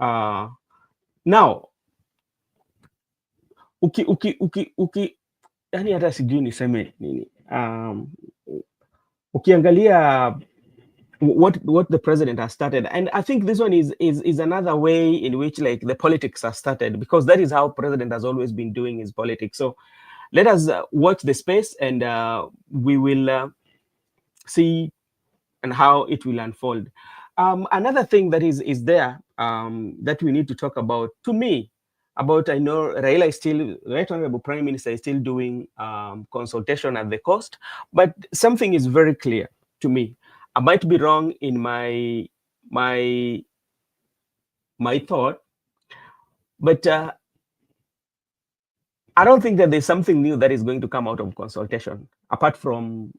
Now yani hata sijui niseme nini. Ukiangalia what the president has started, and I think this one is another way in which like the politics are started, because that is how president has always been doing his politics. So let us watch the space, and we will see and how it will unfold. Another thing that is there that we need to talk about, to me, about, I know Raila is still, Right Honorable Prime Minister is still doing consultation at the coast, but something is very clear to me. I might be wrong in my thought, but I don't think that there's something new that is going to come out of consultation, apart from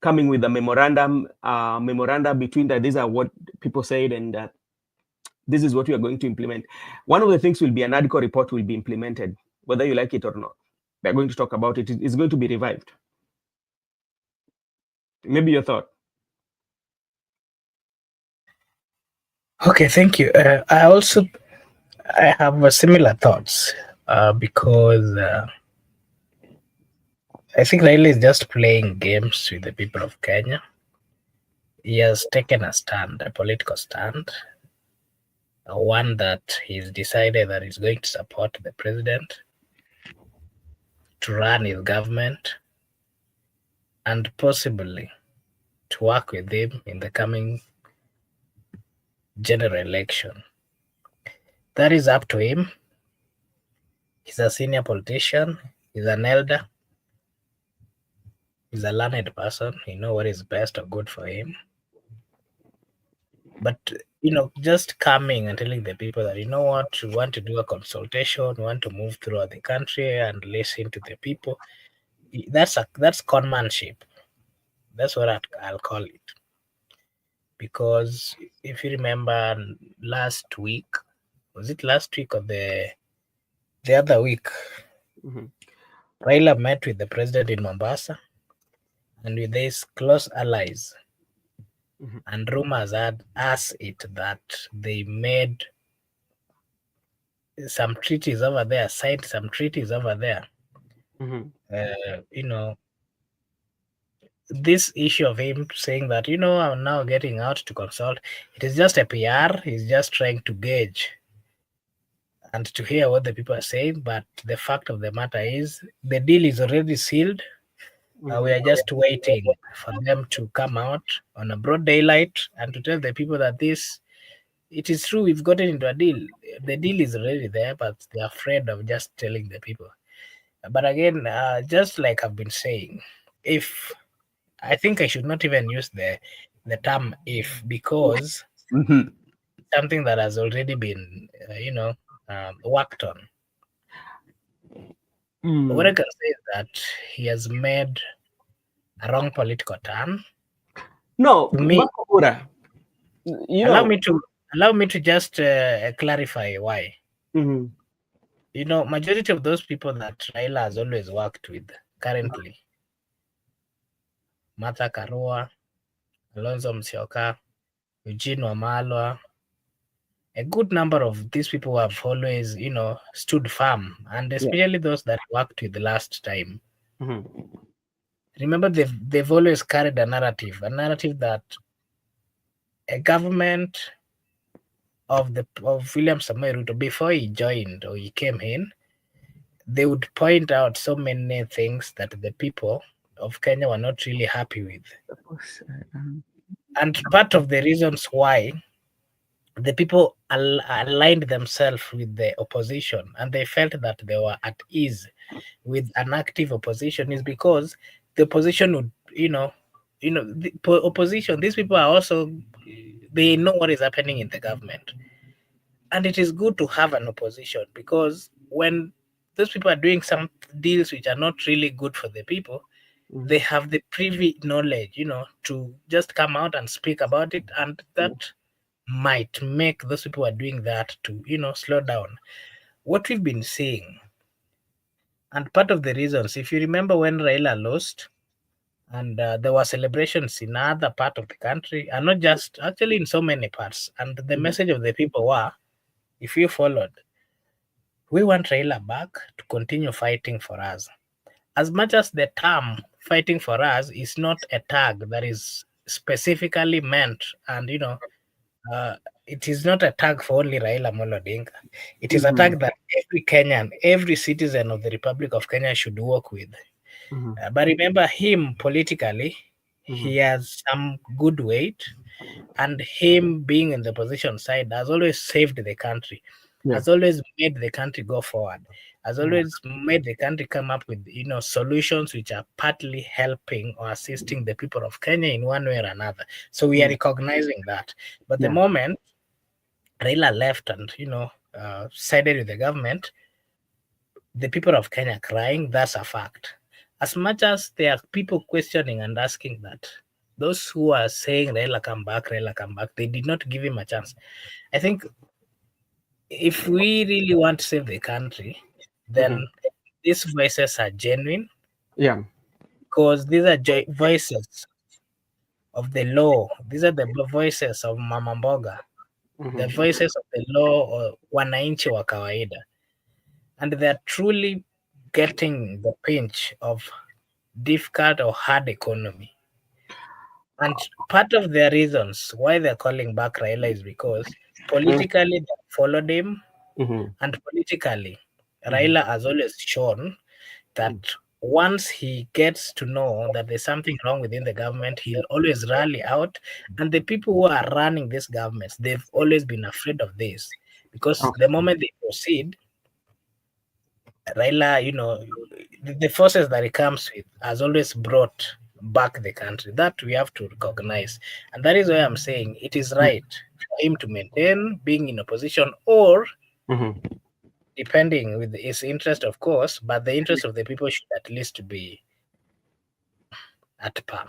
coming with a memorandum between that these are what people said and this is what we are going to implement. One of the things will be an ADCO report will be implemented, whether you like it or not. They're going to talk about it. It's going to be revived. Maybe your thought. Okay, thank you. I have similar thoughts because I think Raila is just playing games with the people of Kenya. He has taken a stand, a political stand, one that he's decided that he's going to support the president to run his government and possibly to work with him in the coming general election. That is up to him. He's a senior politician. He's an elder. He's a learned person. He knows what is best or good for him. But, just coming and telling the people that, you know what, we want to do a consultation, we want to move throughout the country and listen to the people, that's conmanship. That's what I'll call it. Because if you remember last week, was it last week or the other week, Raila met with the president in Mombasa and with his close allies. And rumors had it that they made some treaties over there, signed some treaties over there. This issue of him saying that, I'm now getting out to consult, it is just a PR. He's just trying to gauge and to hear what the people are saying. But the fact of the matter is the deal is already sealed. We are just waiting for them to come out on a broad daylight and to tell the people that it is true, we've gotten into a deal. The deal is already there, but they're afraid of just telling the people. But again, just like I've been saying, I think I should not even use the term if, because something that has already been, worked on. What I can say is that he has made a wrong political turn. No, to me, allow me to just clarify why. Majority of those people that Raila has always worked with currently, Martha Karua, Alonzo Musyoka, Eugene Wamalwa, a good number of these people have always, stood firm, and especially those that worked with the last time. Remember, they've always carried a narrative that a government of William Samoei Ruto, before he joined or he came in, they would point out so many things that the people of Kenya were not really happy with. And part of the reasons why the people aligned themselves with the opposition and they felt that they were at ease with an active opposition is because the opposition would, the opposition, these people are also, they know what is happening in the government. And it is good to have an opposition because when those people are doing some deals which are not really good for the people, they have the privy knowledge, to just come out and speak about it. And that might make those people who are doing that to, slow down what we've been seeing. And part of the reasons, if you remember when Raila lost, and there were celebrations in other part of the country, and not just actually in so many parts. And the message of the people were, if you followed, we want Raila back to continue fighting for us. As much as the term fighting for us is not a tag that is specifically meant, and it is not a tag for only Raila Amolo Odinga. It is a tag that every Kenyan, every citizen of the Republic of Kenya should work with. But remember him politically, he has some good weight, and him being in the opposition side has always saved the country, has always made the country go forward, has always made the country come up with solutions which are partly helping or assisting the people of Kenya in one way or another. So we are recognizing that. But the moment Raila left and sided with the government, the people of Kenya crying, that's a fact. As much as there are people questioning and asking that, those who are saying Raila come back, they did not give him a chance. I think if we really want to save the country, then these voices are genuine. Yeah. Because these are voices of the law. These are the voices of Mama Mboga, the voices of the law or wananchi wa kawaida. And they're truly getting the pinch of difficult or hard economy. And part of their reasons why they're calling back Raila is because politically they followed him, and politically Raila has always shown that once he gets to know that there's something wrong within the government, he'll always rally out. And the people who are running these governments, they've always been afraid of this because the moment they proceed, Raila, the forces that he comes with has always brought back the country. That we have to recognize. And that is why I'm saying it is right for him to maintain being in opposition or depending with his interest, of course, but the interest of the people should at least be at par.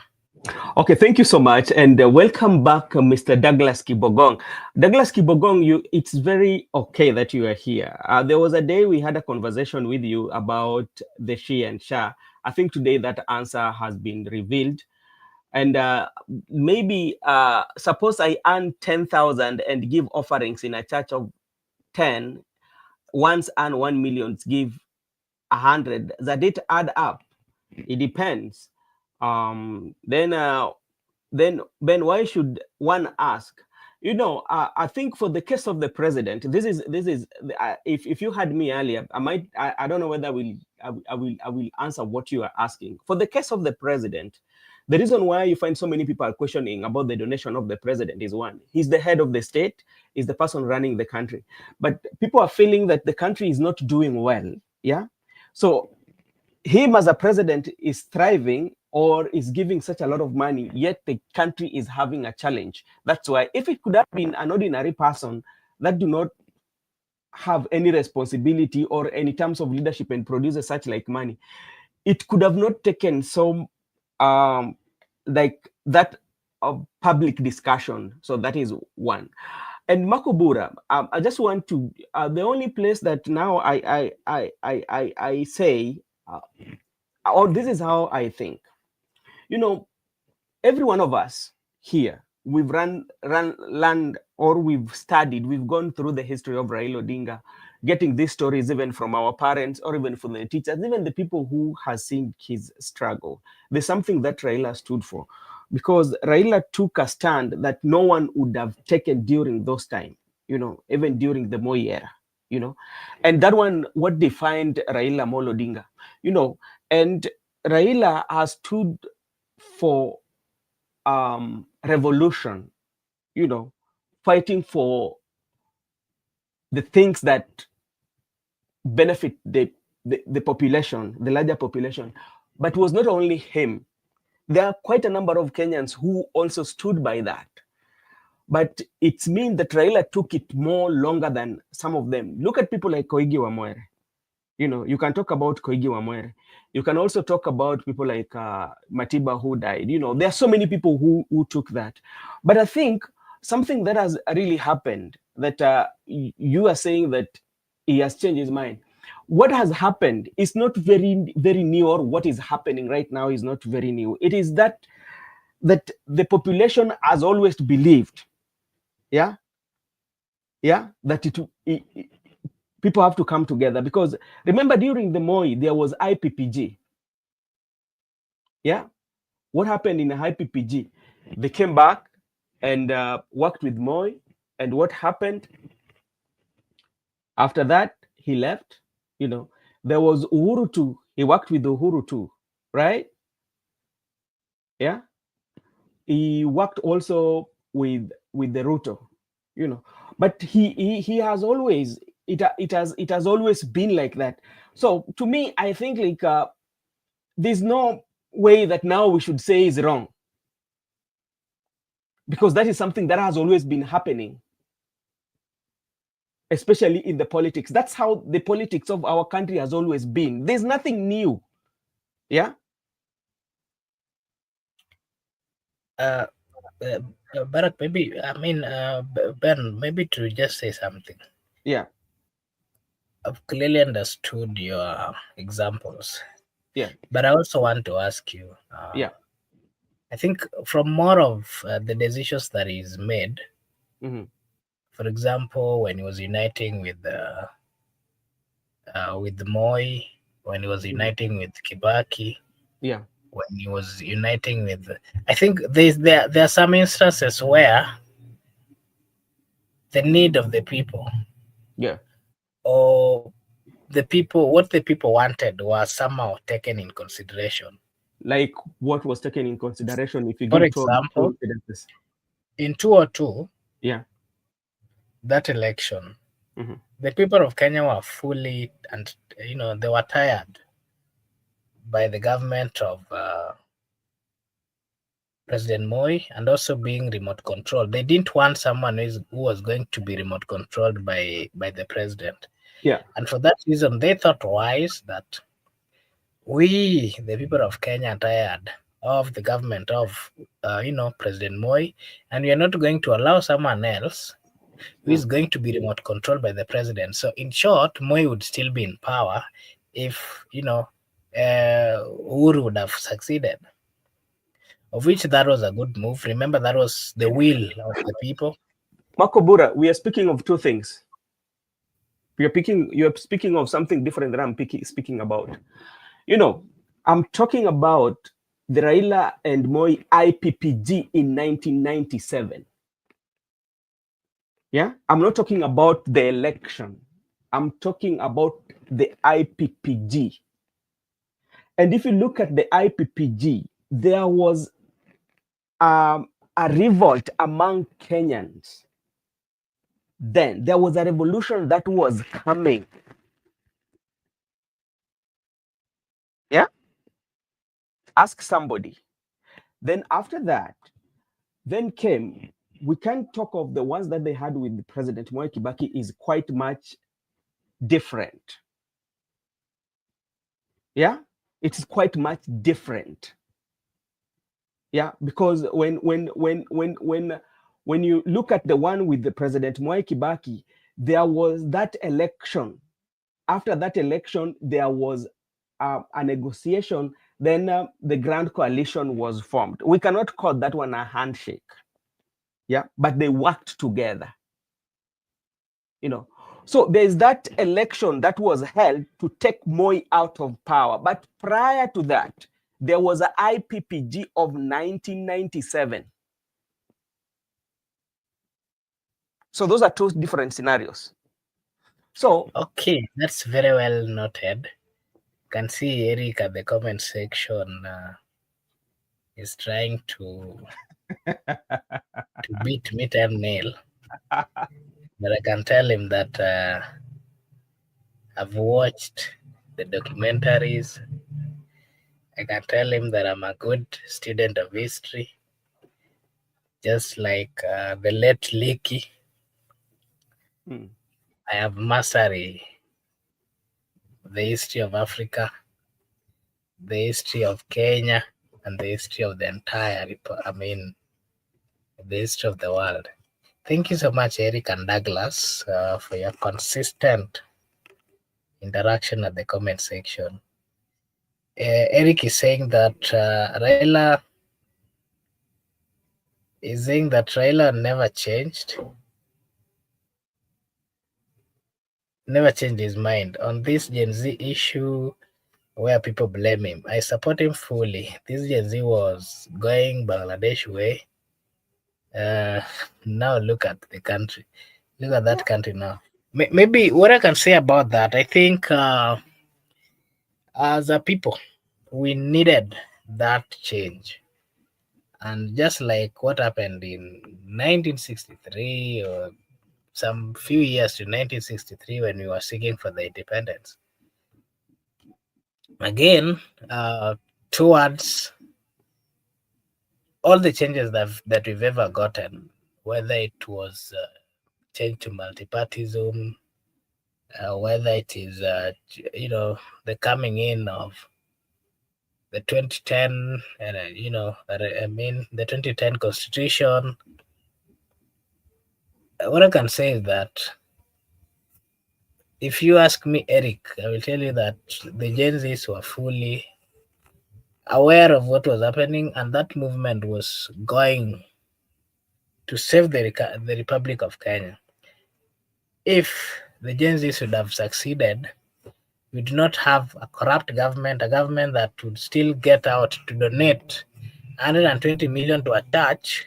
Okay, thank you so much, and welcome back, Mr. Douglas Kibogong. Douglas Kibogong, it's very okay that you are here. There was a day we had a conversation with you about the She and Sha. I think today that answer has been revealed. And maybe suppose I earn 10,000 and give offerings in a church of 10, once earn 1 million, give 100. Does it add up? It depends. Then why should one ask? I think for the case of the president, this is if you had me earlier, I don't know whether I will answer what you are asking. For the case of the president, the reason why you find so many people are questioning about the donation of the president is one, he's the head of the state, is the person running the country, but people are feeling that the country is not doing well. Yeah, so him as a president is thriving or is giving such a lot of money, yet the country is having a challenge. That's why if it could have been an ordinary person that do not have any responsibility or any terms of leadership and produces such like money, it could have not taken so like that public discussion. So that is one. And Makobura, I just want to the only place that now I say, or this is how I think. Every one of us here, we've learned, or we've studied, we've gone through the history of Raila Odinga, getting these stories even from our parents or even from the teachers, even the people who has seen his struggle. There's something that Raila stood for, because Raila took a stand that no one would have taken during those times, even during the Moi era, and that one, what defined Raila Amolo Odinga, and Raila has stood for revolution, fighting for the things that benefit the population, the larger population. But it was not only him. There are quite a number of Kenyans who also stood by that. But it means that Raila took it more longer than some of them. Look at people like Koigi Wamwere. You know, you can talk about Koigi Wamwere. You can also talk about people like Matiba who died. You know, there are so many people who took that. But I think something that has really happened, that you are saying that he has changed his mind. What has happened is not very, very new, or what is happening right now is not very new. It is that the population has always believed, that people have to come together. Because remember, during the Moi, there was IPPG. What happened in the IPPG? They came back and worked with Moi, and what happened after that? He left. You know, there was Uhuru too. He worked with Uhuru too, right? He worked also with the Ruto, you know. But he has always, it has always been like that. So to me, I think like there's no way that now we should say is wrong, because that is something that has always been happening, especially in the politics. That's how the politics of our country has always been. There's nothing new. Barack, maybe, Ben, maybe to just say something. I've clearly understood your examples. But I also want to ask you. I think from more of the decisions that he's made, for example, when he was uniting with Moi, when he was uniting with Kibaki, when he was uniting with, I think there are some instances where the need of the people, or the people, what the people wanted was somehow taken in consideration. Like what was taken in consideration? If you for give example, in 2002, that election, the people of Kenya were fully, and you know, they were tired by the government of President Moi, and also being remote controlled. They didn't want someone who was going to be remote controlled by the president. And for that reason, they thought wise that we, the people of Kenya, are tired of the government of President Moi, and we are not going to allow someone else who is going to be remote controlled by the president. So in short, Moi would still be in power if Uhuru would have succeeded, of which that was a good move. Remember, that was the will of the people. Marco Bura, we are speaking of two things. You are speaking of something different than I'm speaking about. You know, I'm talking about the Raila and Moi IPPG in 1997. I'm not talking about the election. I'm talking about the IPPG. And if you look at the IPPG, there was a revolt among Kenyans. Then there was a revolution that was coming. Ask somebody. Then after that, then came, we can't talk of the ones that they had with President Mwai Kibaki is quite much different. It is quite much different. Because when you look at the one with the President Mwai Kibaki, there was that election. After that election, there was a negotiation. Then the Grand Coalition was formed. We cannot call that one a handshake. But they worked together. So there's that election that was held to take Moi out of power. But prior to that, there was an IPPG of 1997. So those are two different scenarios. So okay, that's very well noted. You can see Eric at the comment section is trying to beat me thumbnail. but I can tell him that I've watched the documentaries. I can tell him that I'm a good student of history, just like the late Leakey. I have mastery the history of Africa, the history of Kenya, and the history of the entire, the history of the world. Thank you so much, Eric and Douglas, for your consistent interaction at the comment section. Eric is saying that Raila never changed his mind on this Gen Z issue where people blame him. I support him fully. This Gen Z was going Bangladesh way. Now look at the country. Look at that country now. Maybe what I can say about that, I think as a people, we needed that change. And just like what happened in 1963 or some few years to 1963 when we were seeking for the independence, again, towards all the changes that we've ever gotten, whether it was change to multipartism, whether it is, the coming in of the 2010, the 2010 Constitution. What I can say is that if you ask me, Eric, I will tell you that the Gen Zs were fully aware of what was happening, and that movement was going to save the Republic of Kenya. If the Gen Zs would have succeeded, we do not have a corrupt government, a government that would still get out to donate 120 million to a church,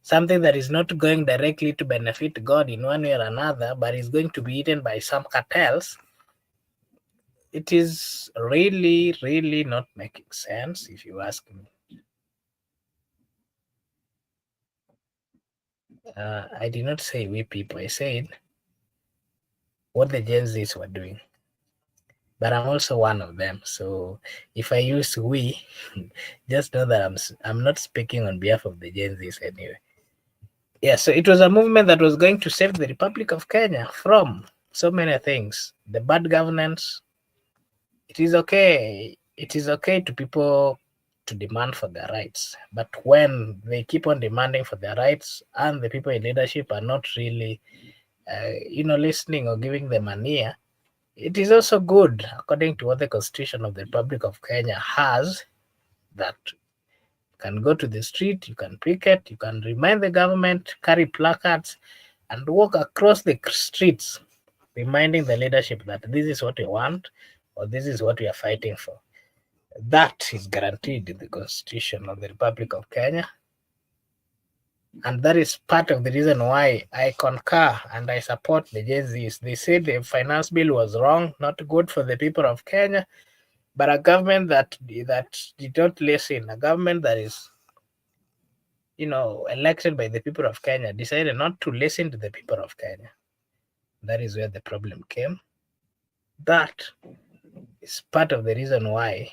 something that is not going directly to benefit God in one way or another, but is going to be eaten by some cartels. It is really, really not making sense, if you ask me. I did not say we people, I said what the Gen Zs were doing. But I'm also one of them. So if I use we, just know that I'm not speaking on behalf of the Gen Zs anyway. Yeah, so it was a movement that was going to save the Republic of Kenya from so many things. The bad governance. It is okay to people to demand for their rights. But when they keep on demanding for their rights and the people in leadership are not really, listening or giving them an ear, it is also good, according to what the Constitution of the Republic of Kenya has, that you can go to the street, you can picket, you can remind the government, carry placards, and walk across the streets, reminding the leadership that this is what we want or this is what we are fighting for. That is guaranteed in the Constitution of the Republic of Kenya. And that is part of the reason why I concur and I support the Gen Zs. They said the finance bill was wrong, not good for the people of Kenya, but a government that did not listen, a government that is, elected by the people of Kenya, decided not to listen to the people of Kenya. That is where the problem came. That is part of the reason why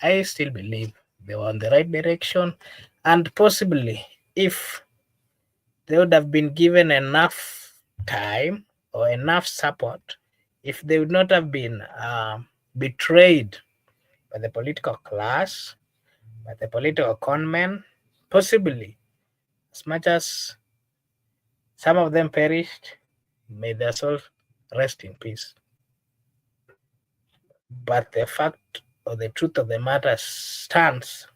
I still believe they were on the right direction, and possibly if they would have been given enough time or enough support, if they would not have been betrayed by the political class, by the political conmen, possibly, as much as some of them perished, may their soul rest in peace. But the fact or the truth of the matter stands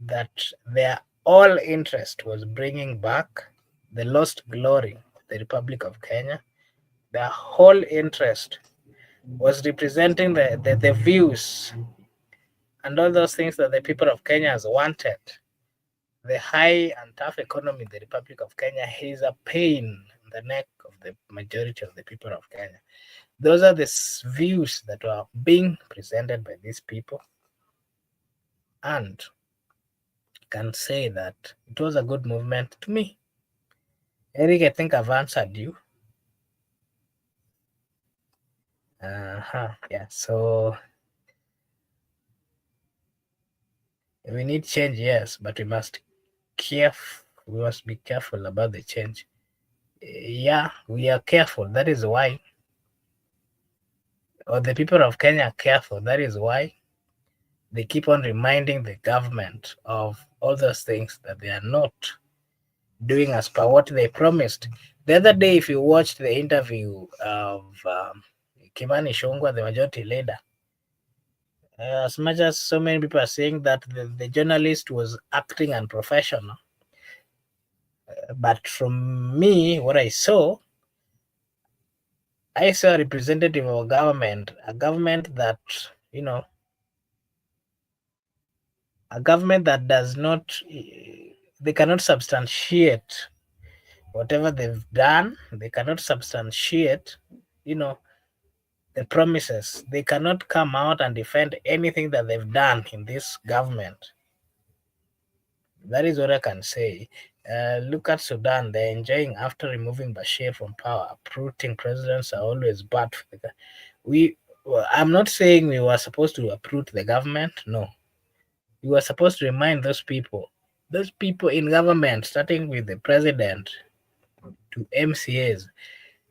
that their all interest was bringing back the lost glory of the Republic of Kenya. Their whole interest was representing the views and all those things that the people of Kenya has wanted. The high and tough economy in the Republic of Kenya is a pain in the neck of the majority of the people of Kenya. Those are the views that were being presented by these people. And can say that it was a good movement to me. Eric, I think I've answered you. Yeah. So we need change, yes, but we must be careful about the change. Yeah, we are careful. That is why, or the people of Kenya are careful. That is why they keep on reminding the government of all those things that they are not doing as per what they promised. The other day, if you watched the interview of Kimani Ichung'wah, the majority leader, as much as so many people are saying that the journalist was acting unprofessional, but from me, what I saw a representative of a government that, a government that does not, they cannot substantiate whatever they've done. They cannot substantiate, the promises. They cannot come out and defend anything that they've done in this government. That is what I can say. Look at Sudan. They're enjoying after removing Bashir from power. Uprooting presidents are always bad for the I'm not saying we were supposed to uproot the government. No. We were supposed to remind those people in government, starting with the president to MCAs,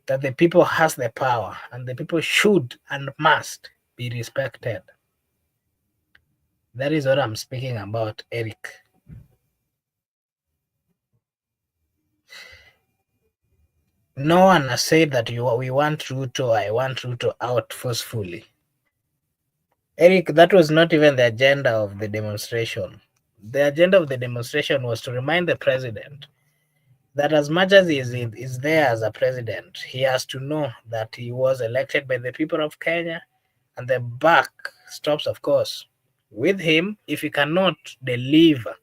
that the people has the power and the people should and must be respected. That is what I'm speaking about, Eric. No one has said that we want Ruto, I want Ruto out forcefully. Eric, that was not even the agenda of the demonstration. The agenda of the demonstration was to remind the president that as much as he is there as a president, he has to know that he was elected by the people of Kenya, and the buck stops, of course, with him. If he cannot deliver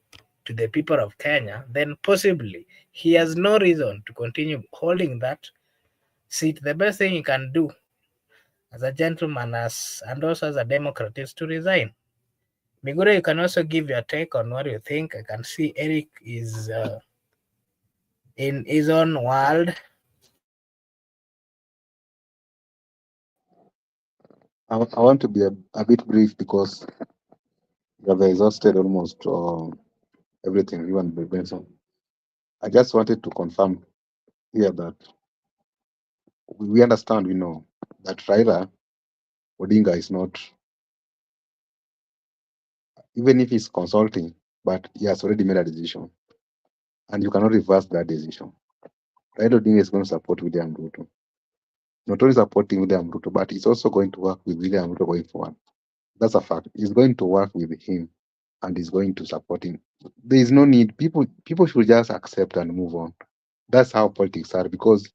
to the people of Kenya, then possibly he has no reason to continue holding that seat. The best thing he can do as a gentleman and also as a Democrat is to resign. Migure, you can also give your take on what you think. I can see Eric is in his own world. I want to be a bit brief because you have exhausted almost everything, even Benson. I just wanted to confirm here that we understand, we know that Raila Odinga is not, even if he's consulting, but he has already made a decision, and you cannot reverse that decision. Raila Odinga is going to support William Ruto. Not only supporting William Ruto, but he's also going to work with William Ruto going forward. That's a fact. He's going to work with him, and he's going to support him. There is no need. People should just accept and move on. That's how politics are, because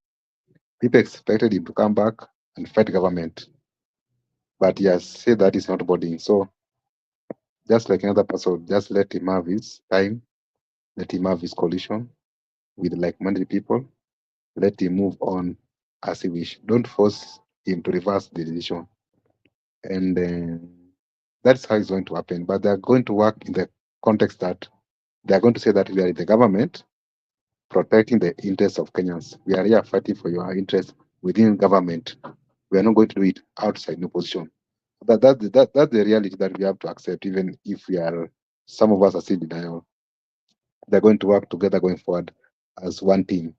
people expected him to come back and fight government, but he has said that is not bodying. So just like another person, just let him have his time, let him have his coalition with like-minded people, let him move on as he wish. Don't force him to reverse the decision. And that's how it's going to happen. But they're going to work in the context that they're going to say that we are in the government protecting the interests of Kenyans. We are here fighting for your interests within government. We are not going to do it outside in opposition. That's the reality that we have to accept, even if some of us are still in denial. They're going to work together going forward as one team.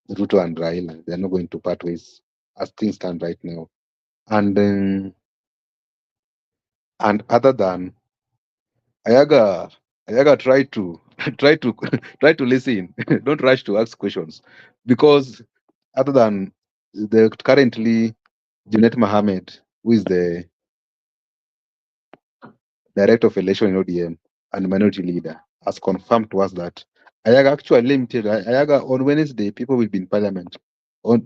Ruto and Raila, they're not going to part ways as things stand right now. And other than Ayaga try to try to listen. Don't rush to ask questions, because other than the currently Junet Mohammed, who is the director of election in ODM and minority leader, has confirmed to us that Ayaga actually limited Ayaga on Wednesday. People will be in parliament on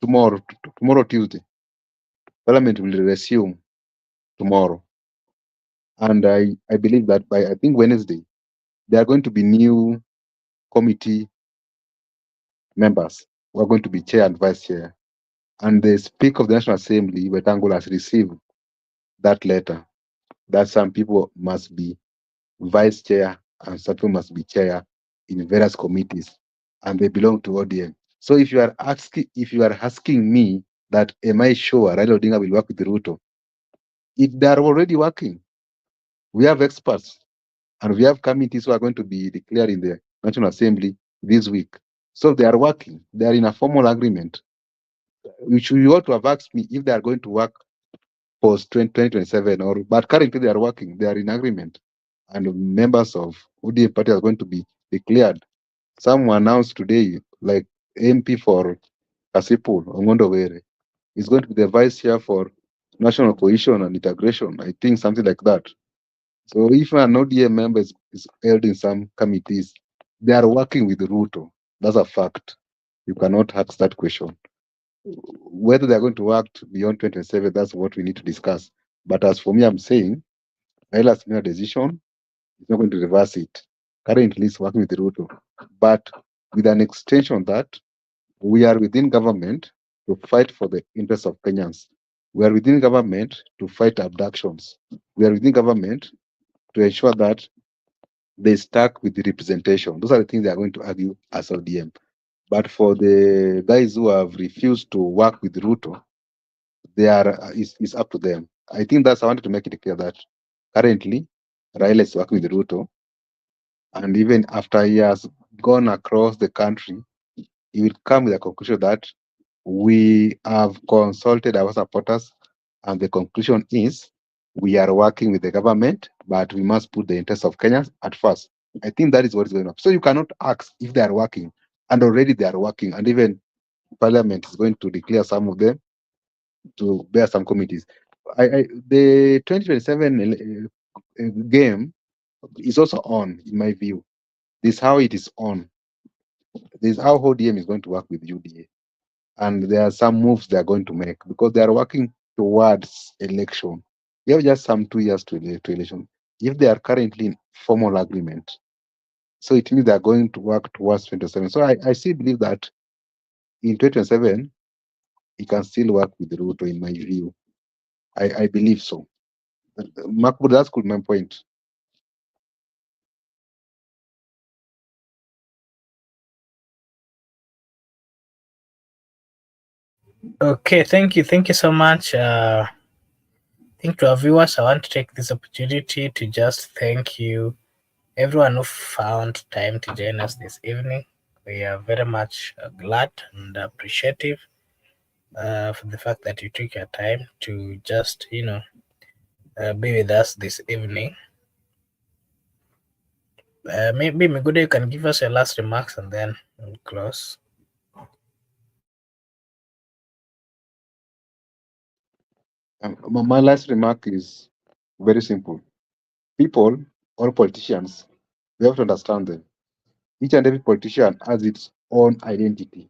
tomorrow Tuesday. Parliament will resume tomorrow, and I believe that by I think Wednesday there are going to be new committee members who are going to be chair and vice chair. And the Speaker of the National Assembly, Wetangula, has received that letter that some people must be vice chair and some people must be chair in various committees and they belong to ODM. So if you are asking me that am I sure Raila Odinga will work with Ruto, if they are already working, we have experts and we have committees who are going to be declared in the National Assembly this week. So they are working. They are in a formal agreement. You ought to have asked me if they are going to work post 2027 but currently they are working. They are in agreement, and members of ODM party are going to be declared. Some were announced today, like MP for Kasipul, Ongondo Were, is going to be the vice chair for national cohesion and integration. I think something like that. So if an ODM member is held in some committees, they are working with Ruto. That's a fact. You cannot ask that question. Whether they're going to work beyond 27, that's what we need to discuss. But as for me, I'm saying, Raila's made a decision. He's not going to reverse it. Currently, he's working with Ruto. But with an extension that we are within government to fight for the interests of Kenyans. We are within government to fight abductions. We are within government to ensure that they stuck with the representation. Those are the things they are going to argue as ODM. But for the guys who have refused to work with Ruto, they are it's up to them. I think I wanted to make it clear that currently Raila is working with Ruto, and even after he has gone across the country, he will come with a conclusion that we have consulted our supporters, and the conclusion is we are working with the government, but we must put the interests of Kenya at first. I think that is what is going on. So you cannot ask if they are working, and already they are working, and even Parliament is going to declare some of them to bear some committees. The 2027 game is also on, in my view. This is how it is on. This is how ODM is going to work with UDA. And there are some moves they are going to make because they are working towards election. You have just some 2 years to election. If they are currently in formal agreement, so it means they are going to work towards 27. So I still believe that in 2027, he can still work with Ruto, in my view. I believe so. Makbul, that's good, my point. Okay, thank you so much. Thank to our viewers. I want to take this opportunity to just thank you, everyone who found time to join us this evening. We are very much glad and appreciative for the fact that you took your time to just, be with us this evening. Maybe Migude, you can give us your last remarks and then we'll close. My last remark is very simple. People or politicians, we have to understand them. Each and every politician has its own identity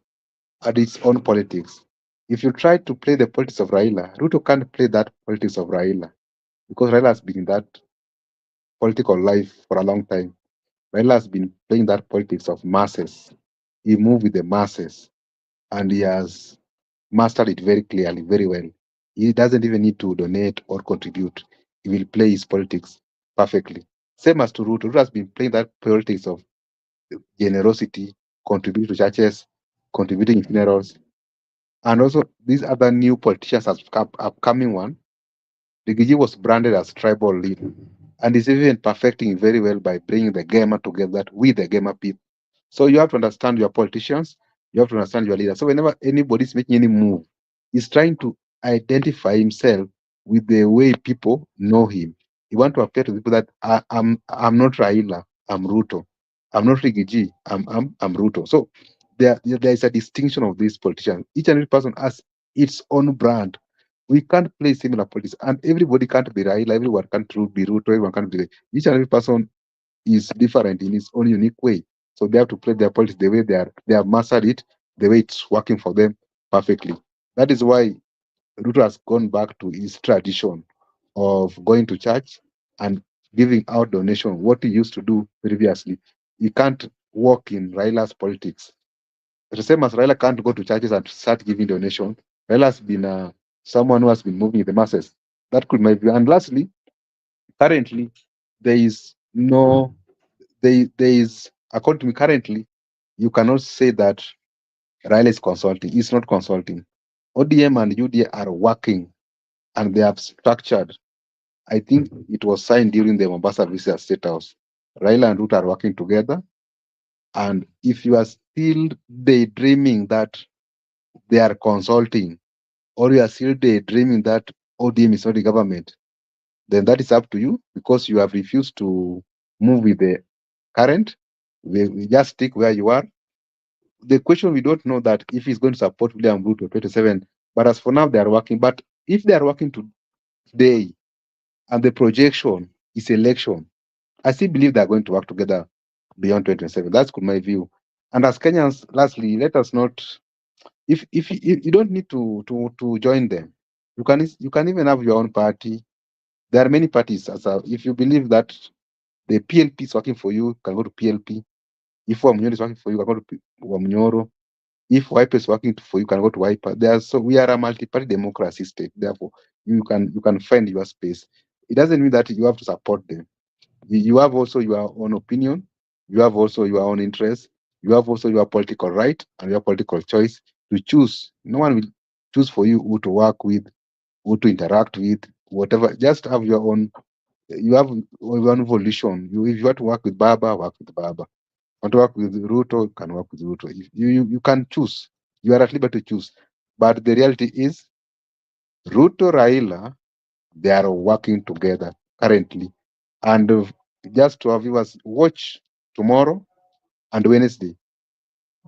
and its own politics. If you try to play the politics of Raila, Ruto can't play that politics of Raila because Raila has been in that political life for a long time. Raila has been playing that politics of masses. He moved with the masses and he has mastered it very clearly, very well. He doesn't even need to donate or contribute. He will play his politics perfectly. Same as to Ruto. Ruto has been playing that politics of generosity, contributing to churches, contributing in funerals, and also these other new politicians as upcoming one. Rigiji was branded as tribal leader, and is even perfecting it very well by bringing the gamer together with the gamer people. So you have to understand your politicians, you have to understand your leaders. So whenever anybody is making any move, he's trying to identify himself with the way people know him. He want to appear to people that I'm not Raila, I'm Ruto. I'm not Rigiji, I'm Ruto. So there is a distinction of these politicians. Each and every person has its own brand. We can't play similar politics, and everybody can't be Raila, everyone can't be Ruto, everyone can't be. Each and every person is different in his own unique way. So they have to play their politics the way they have mastered it, the way it's working for them perfectly. That is why Ruto has gone back to his tradition of going to church and giving out donation, what he used to do previously. He can't work in Raila's politics. The same as Raila can't go to churches and start giving donation. Raila has been someone who has been moving the masses. That could maybe. And lastly, currently, there is no, there is, according to me, currently, you cannot say that Raila is consulting. He's not consulting. ODM and UDA are working, and they have structured. I think it was signed during the Mombasa visit at State House. Raila and Ruto are working together. And if you are still daydreaming that they are consulting, or you are still daydreaming that ODM is not the government, then that is up to you, because you have refused to move with the current. We just stick where you are. The question, we don't know that if he's going to support William Ruto 27, but as for now, they are working. But if they are working today and the projection is election, I still believe they are going to work together beyond 2027. That's my view. And as Kenyans, lastly, let us not, if you don't need to join them, you can even have your own party. There are many parties. If you believe that the PLP is working for you, you can go to PLP. If Wamnyoro is working for you, you can go to Wamnyoro. If Wiper is working for you, you can go to Wiper. So we are a multi-party democracy state. Therefore, you can find your space. It doesn't mean that you have to support them. You have also your own opinion. You have also your own interests. You have also your political right and your political choice to choose. No one will choose for you who to work with, who to interact with, whatever. Just have your own. You have your own volition. If you want to work with Baba, work with Baba. Want to work with Ruto, you can work with Ruto. You can choose. You are at liberty to choose. But the reality is, Ruto, Raila, they are working together currently. And just to our viewers, watch tomorrow and Wednesday.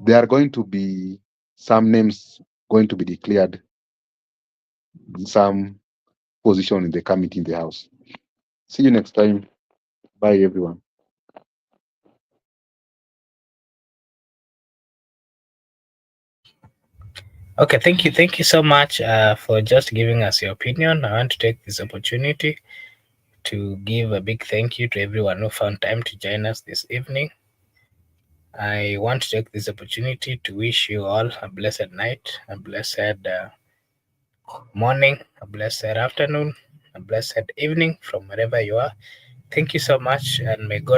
There are going to be some names going to be declared, some position in the committee in the House. See you next time. Bye, everyone. Okay, thank you so much for just giving us your opinion. I want to take this opportunity to give a big thank you to everyone who found time to join us this evening. I want to take this opportunity to wish you all a blessed night, a blessed morning, a blessed afternoon, a blessed evening from wherever you are. Thank you so much, and may God